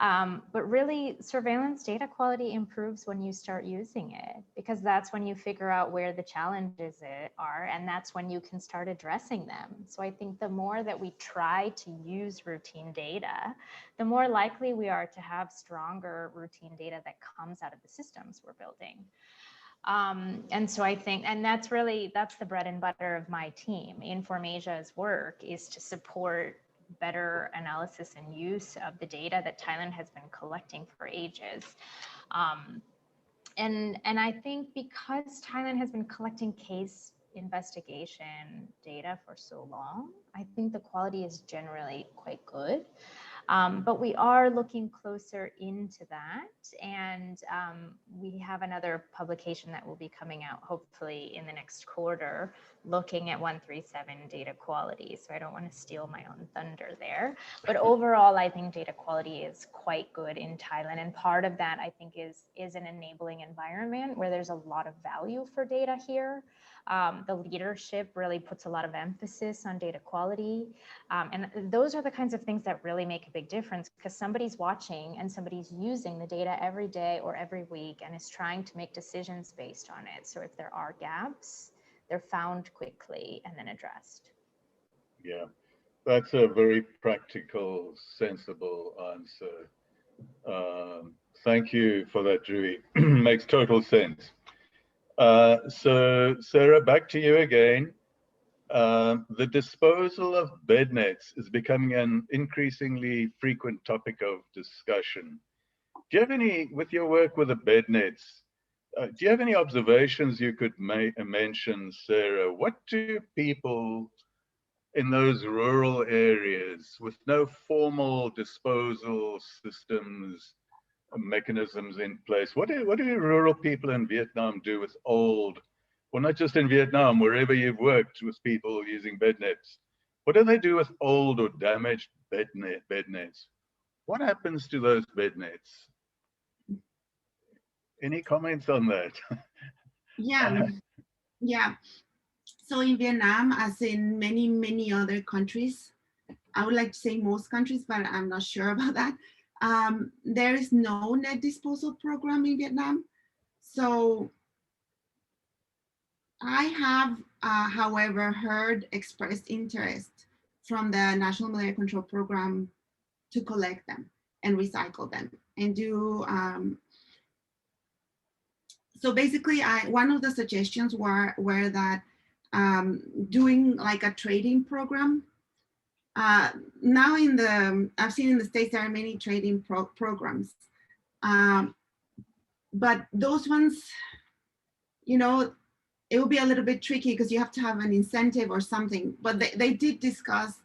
But really, surveillance data quality improves when you start using it, because that's when you figure out where the challenges are, and that's when you can start addressing them. So I think the more that we try to use routine data, the more likely we are to have stronger routine data that comes out of the systems we're building. And so I think, and that's the bread and butter of my team. Inform Asia's work is to support better analysis and use of the data that Thailand has been collecting for ages. And I think because Thailand has been collecting case investigation data for so long, I think the quality is generally quite good. But we are looking closer into that. And we have another publication that will be coming out hopefully in the next quarter, looking at 137 data quality. So I don't want to steal my own thunder there. But overall, I think data quality is quite good in Thailand. And part of that, I think, is an enabling environment where there's a lot of value for data here. The leadership really puts a lot of emphasis on data quality. And those are the kinds of things that really make a big difference, because somebody's watching and somebody's using the data every day or every week and is trying to make decisions based on it. So if there are gaps, they're found quickly and then addressed. Yeah, that's a very practical, sensible answer. Thank you for that, Drew. Makes total sense. So Sarah, back to you again. The disposal of bed nets is becoming an increasingly frequent topic of discussion. Do you have any, with your work with the bed nets, do you have any observations you could mention, Sarah? What do people in those rural areas with no formal disposal systems, mechanisms in place, what do rural people in Vietnam do with old, well, not just in Vietnam, wherever you've worked with people using bed nets, what do they do with old or damaged bed nets? What happens to those bed nets? Any comments on that? Yeah, yeah. So in Vietnam, as in many, many other countries, I would like to say most countries, but I'm not sure about that. There is no net disposal program in Vietnam. So I have, however, heard expressed interest from the National Malaria Control Program to collect them and recycle them and do. So basically, one of the suggestions were that doing like a trading program. Now I've seen in the States, there are many trading programs. But those ones, you know, it will be a little bit tricky because you have to have an incentive or something. But they did discuss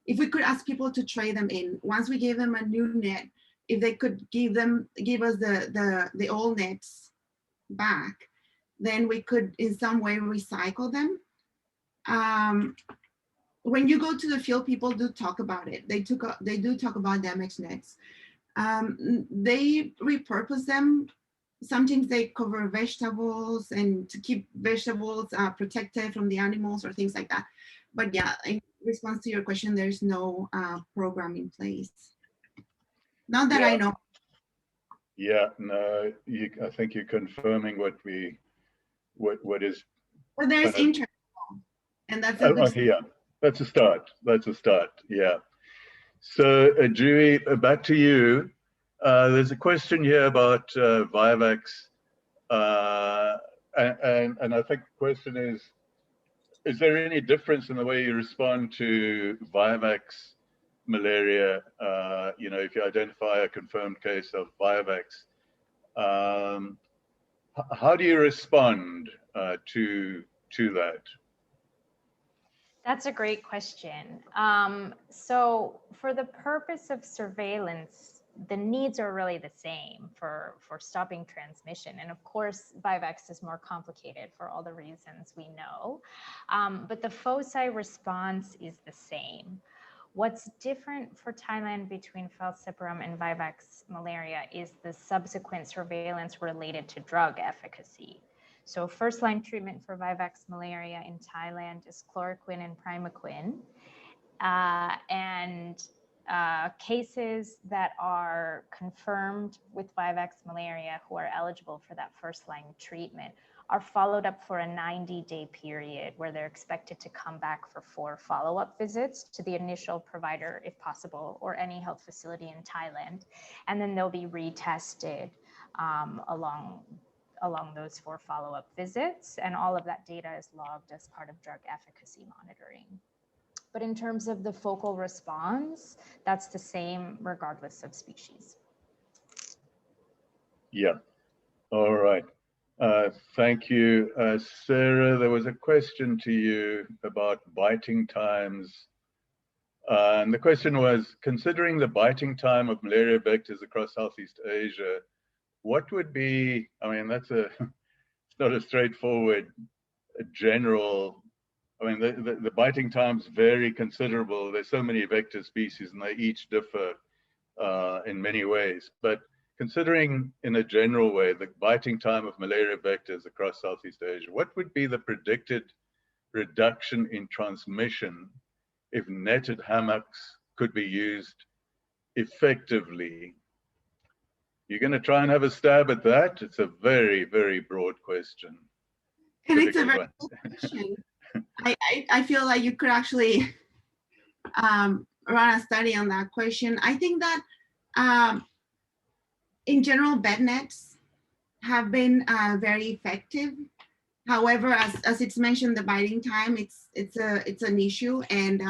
if we could ask people to trade them in. Once we gave them a new net, if they could give us the old nets back, then we could in some way recycle them. When you go to the field, people do talk about it. They do talk about damaged nets. They repurpose them. Sometimes they cover vegetables and to keep vegetables protected from the animals or things like that. But yeah, in response to your question, there's no program in place. Not that I know. Yeah, no, I think you're confirming what is. But there's interest, and that's a good. Yeah, that's a start. That's a start. Yeah. So, Dewey, back to you. There's a question here about Bivax, and I think the question is there any difference in the way you respond to Bivax malaria? You know, if you identify a confirmed case of Bivax, how do you respond to that? That's a great question. So for the purpose of surveillance the needs are really the same for stopping transmission. And of course, Bivax is more complicated for all the reasons we know, but the foci response is the same. What's different for Thailand between falciparum and Bivax malaria is the subsequent surveillance related to drug efficacy. So first-line treatment for Bivax malaria in Thailand is chloroquine and primaquine. Cases that are confirmed with Bivax malaria who are eligible for that first-line treatment are followed up for a 90-day period where they're expected to come back for 4 follow-up visits to the initial provider, if possible, or any health facility in Thailand. And then they'll be retested along those 4 follow-up visits. And all of that data is logged as part of drug efficacy monitoring. But in terms of the focal response, that's the same regardless of species. Yeah, all right. Thank you. Sarah, there was a question to you about biting times. And the question was, considering the biting time of malaria vectors across Southeast Asia, what would be, I mean, it's not a straightforward general, I mean, the biting times vary considerable. There's so many vector species and they each differ in many ways. But considering in a general way, the biting time of malaria vectors across Southeast Asia, what would be the predicted reduction in transmission if netted hammocks could be used effectively? You're going to try and have a stab at that? It's a very, very broad question. And it's a very good question. I feel like you could actually run a study on that question. I think that in general, bed nets have been very effective. However, as it's mentioned, the biting time, it's an issue, and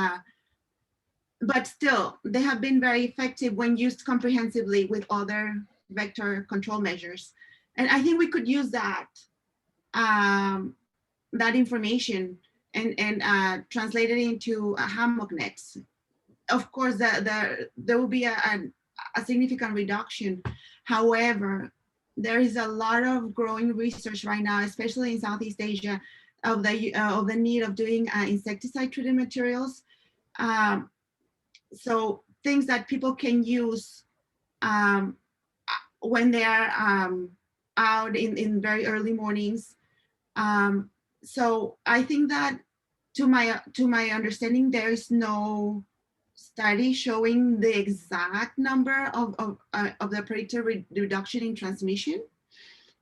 but still, they have been very effective when used comprehensively with other vector control measures. And I think we could use that that information and translate it into hammock nets. Of course, there will be a significant reduction. However, there is a lot of growing research right now, especially in Southeast Asia, of the need of doing insecticide-treated materials. So things that people can use when they are out in very early mornings. So I think that, to my understanding, there is no study showing the exact number of the predicted reduction in transmission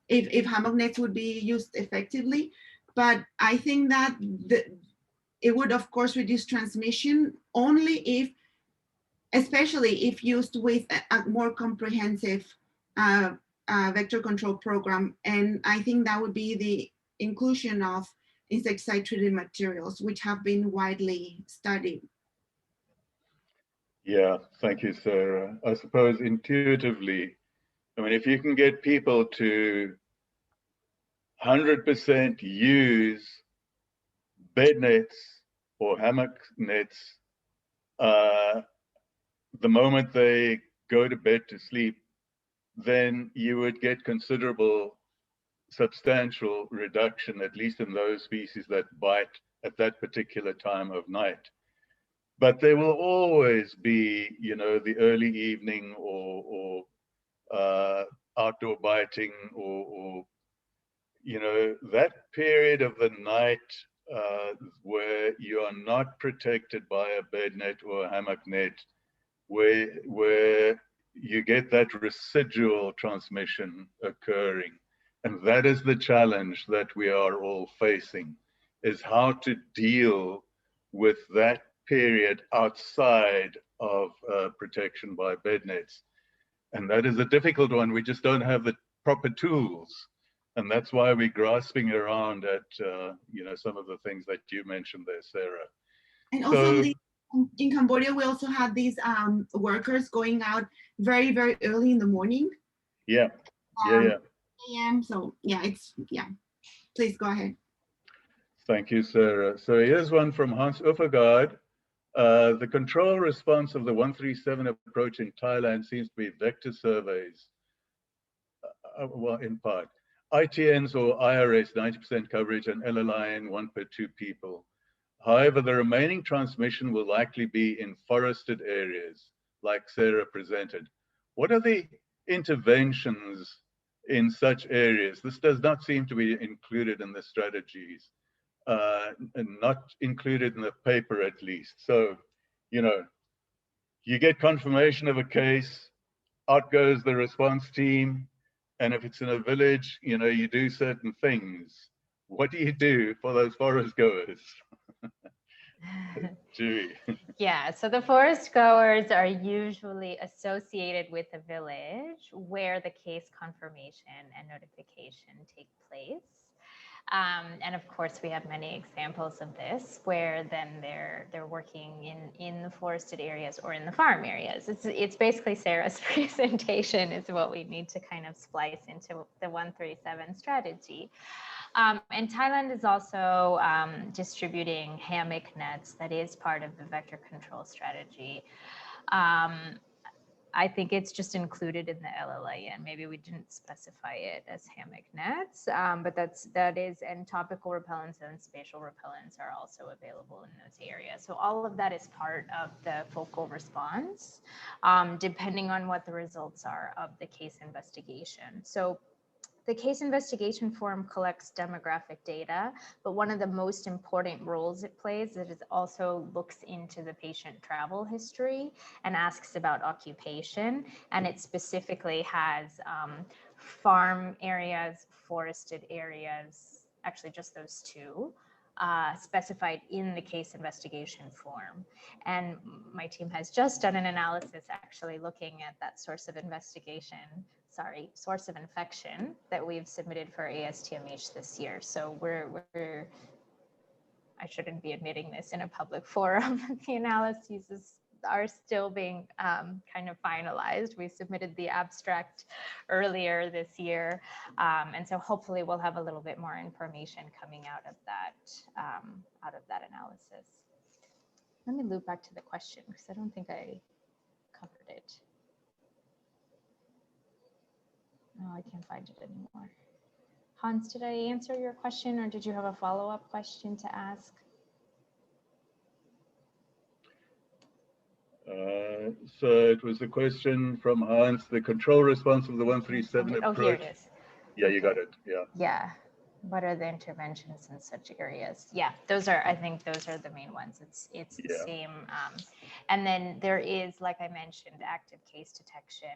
if hammock nets would be used effectively. But I think that it would, of course, reduce transmission only if, especially if used with a more comprehensive vector control program. And I think that would be the inclusion of insecticide-treated materials, which have been widely studied. Yeah, thank you, Sarah. I suppose intuitively, I mean, if you can get people to 100% use bed nets or hammock nets the moment they go to bed to sleep, then you would get considerable, substantial reduction, at least in those species that bite at that particular time of night. But there will always be, you know, the early evening or outdoor biting or, you know, that period of the night where you are not protected by a bed net or a hammock net, where you get that residual transmission occurring. And that is the challenge that we are all facing, is how to deal with that period outside of protection by bed nets. And that is a difficult one. We just don't have the proper tools. And that's why we're grasping around at you know, some of the things that you mentioned there, Sarah. And also in Cambodia, we also had these workers going out very, very early in the morning. Yeah, yeah. AM, so yeah, please go ahead. Thank you, Sarah. So here's one from Hans Uffergaard. The control response of the 137 approach in Thailand seems to be vector surveys, well, in part. ITNs or IRS, 90% coverage, and LLIN, 1 per 2 people. However, the remaining transmission will likely be in forested areas, like Sarah presented. What are the interventions in such areas? This does not seem to be included in the strategies, and not included in the paper at least. So, you know, you get confirmation of a case, out goes the response team, and if it's in a village, you know, you do certain things. What do you do for those forest goers? Julie. Yeah, so the forest goers are usually associated with a village where the case confirmation and notification take place. And of course, we have many examples of this where then they're working in the forested areas or in the farm areas. It's basically Sarah's presentation is what we need to kind of splice into the 137 strategy. And Thailand is also distributing hammock nets. That is part of the vector control strategy. I think it's just included in the LLIN. Maybe we didn't specify it as hammock nets, but that is, and topical repellents and spatial repellents are also available in those areas. So all of that is part of the focal response, depending on what the results are of the case investigation. So the case investigation form collects demographic data, but one of the most important roles it plays is it also looks into the patient travel history and asks about occupation. And it specifically has farm areas, forested areas, actually just those two, specified in the case investigation form. And my team has just done an analysis actually looking at that source of infection that we've submitted for ASTMH this year. So I shouldn't be admitting this in a public forum. The analyses are still being kind of finalized. We submitted the abstract earlier this year. And so hopefully we'll have a little bit more information coming out of that analysis. Let me loop back to the question because I don't think I covered it. No, I can't find it anymore. Hans, did I answer your question or did you have a follow-up question to ask? So it was a question from Hans, the control response of the 137 approach. Oh, here it is. Yeah, you got it, yeah. Yeah. What are the interventions in such areas? Yeah, I think those are the main ones. It's the same. And then there is, like I mentioned, active case detection.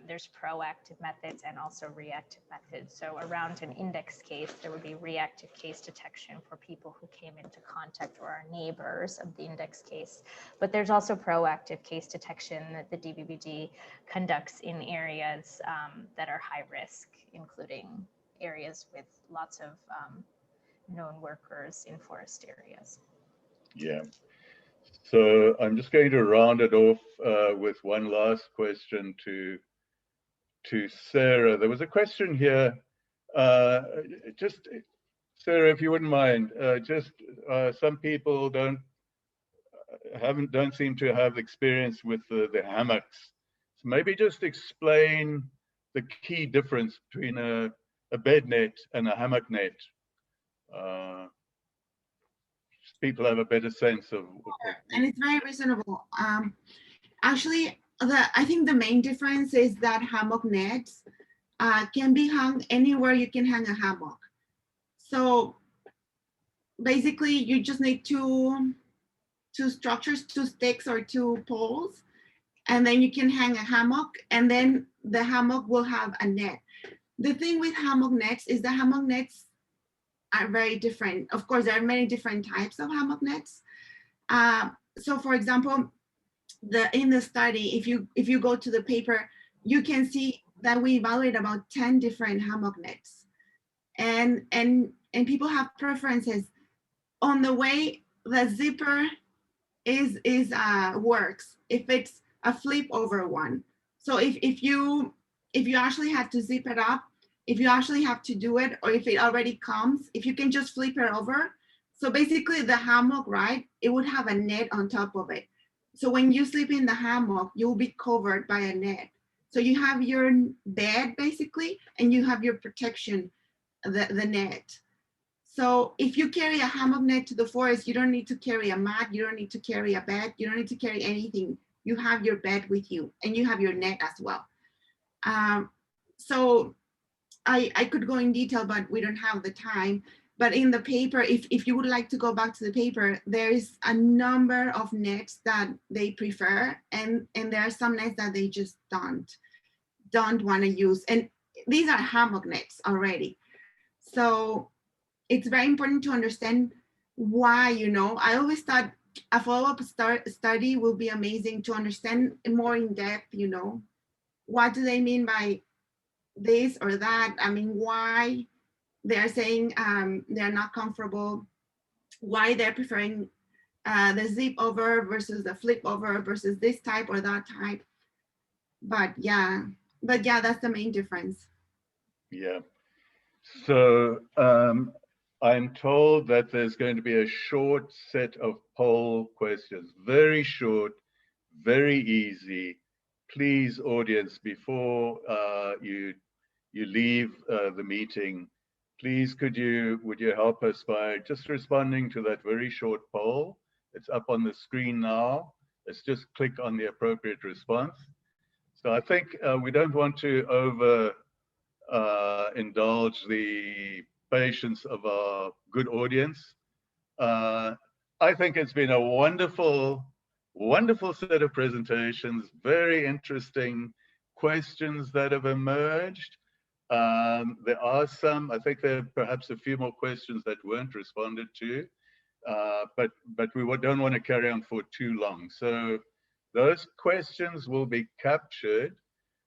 There's proactive methods and also reactive methods. So around an index case, there would be reactive case detection for people who came into contact or are neighbors of the index case. But there's also proactive case detection that the DBBD conducts in areas that are high risk, including areas with lots of known workers in forest areas. Yeah. So I'm just going to round it off with one last question to Sarah. There was a question here. Just Sarah, if you wouldn't mind, some people don't seem to have experience with the hammocks. So maybe just explain the key difference between a bed net and a hammock net. People have a better sense of. And it's very reasonable. Actually, I think the main difference is that hammock nets can be hung anywhere you can hang a hammock. So basically, you just need two structures, 2 sticks or 2 poles, and then you can hang a hammock, and then the hammock will have a net. The thing with hammock nets is the hammock nets are very different. Of course, there are many different types of hammock nets. So for example, in the study, if you go to the paper, you can see that we evaluate about 10 different hammock nets. And people have preferences on the way the zipper works, if it's a flip over one. So if you actually have to zip it up, if you actually have to do it, or if it already comes, if you can just flip it over, So basically the hammock, right? It would have a net on top of it. So when you sleep in the hammock, you'll be covered by a net. So you have your bed basically, and you have your protection, the net. So if you carry a hammock net to the forest, you don't need to carry a mat, you don't need to carry a bed, you don't need to carry anything. You have your bed with you and you have your net as well. So I could go in detail, but we don't have the time. But in the paper, if you would like to go back to the paper, there is a number of nets that they prefer, and there are some nets that they just don't want to use. And these are hammock nets already. So it's very important to understand why, I always thought a follow-up study will be amazing to understand more in depth, what do they mean by this or that? I mean, why they're saying they're not comfortable, why they're preferring the zip over versus the flip over versus this type or that type. But yeah, that's the main difference. Yeah. So I'm told that there's going to be a short set of poll questions, very short, very easy. Please, audience, before you leave the meeting, please would you help us by just responding to that very short poll? It's up on the screen now. Let's just click on the appropriate response. So I think we don't want to indulge the patience of our good audience. I think it's been a wonderful set of presentations, very interesting questions that have emerged. There are some, I think there are perhaps a few more questions that weren't responded to, but we don't want to carry on for too long. So those questions will be captured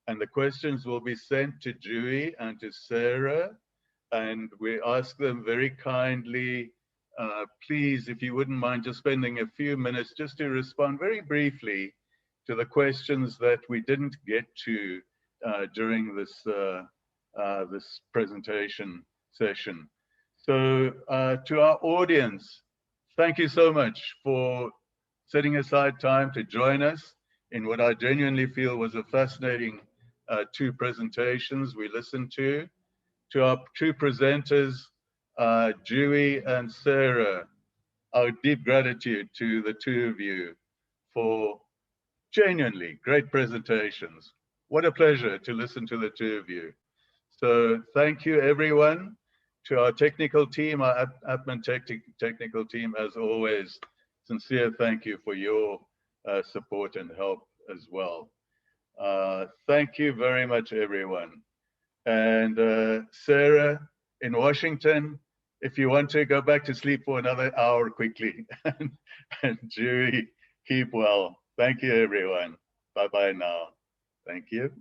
and the questions will be sent to Dewey and to Sarah. And we ask them very kindly, please, if you wouldn't mind just spending a few minutes just to respond very briefly to the questions that we didn't get to during this this presentation session. So to our audience, thank you so much for setting aside time to join us in what I genuinely feel was a fascinating two presentations we listened to. To our two presenters, Dewey and Sarah, our deep gratitude to the two of you for genuinely great presentations. What a pleasure to listen to the two of you. So thank you, everyone. To our technical team, our APMEN technical team, as always, sincere thank you for your support and help as well. Thank you very much, everyone. And Sarah in Washington, if you want to go back to sleep for another hour quickly. And Dewey, keep well. Thank you, everyone. Bye-bye now. Thank you.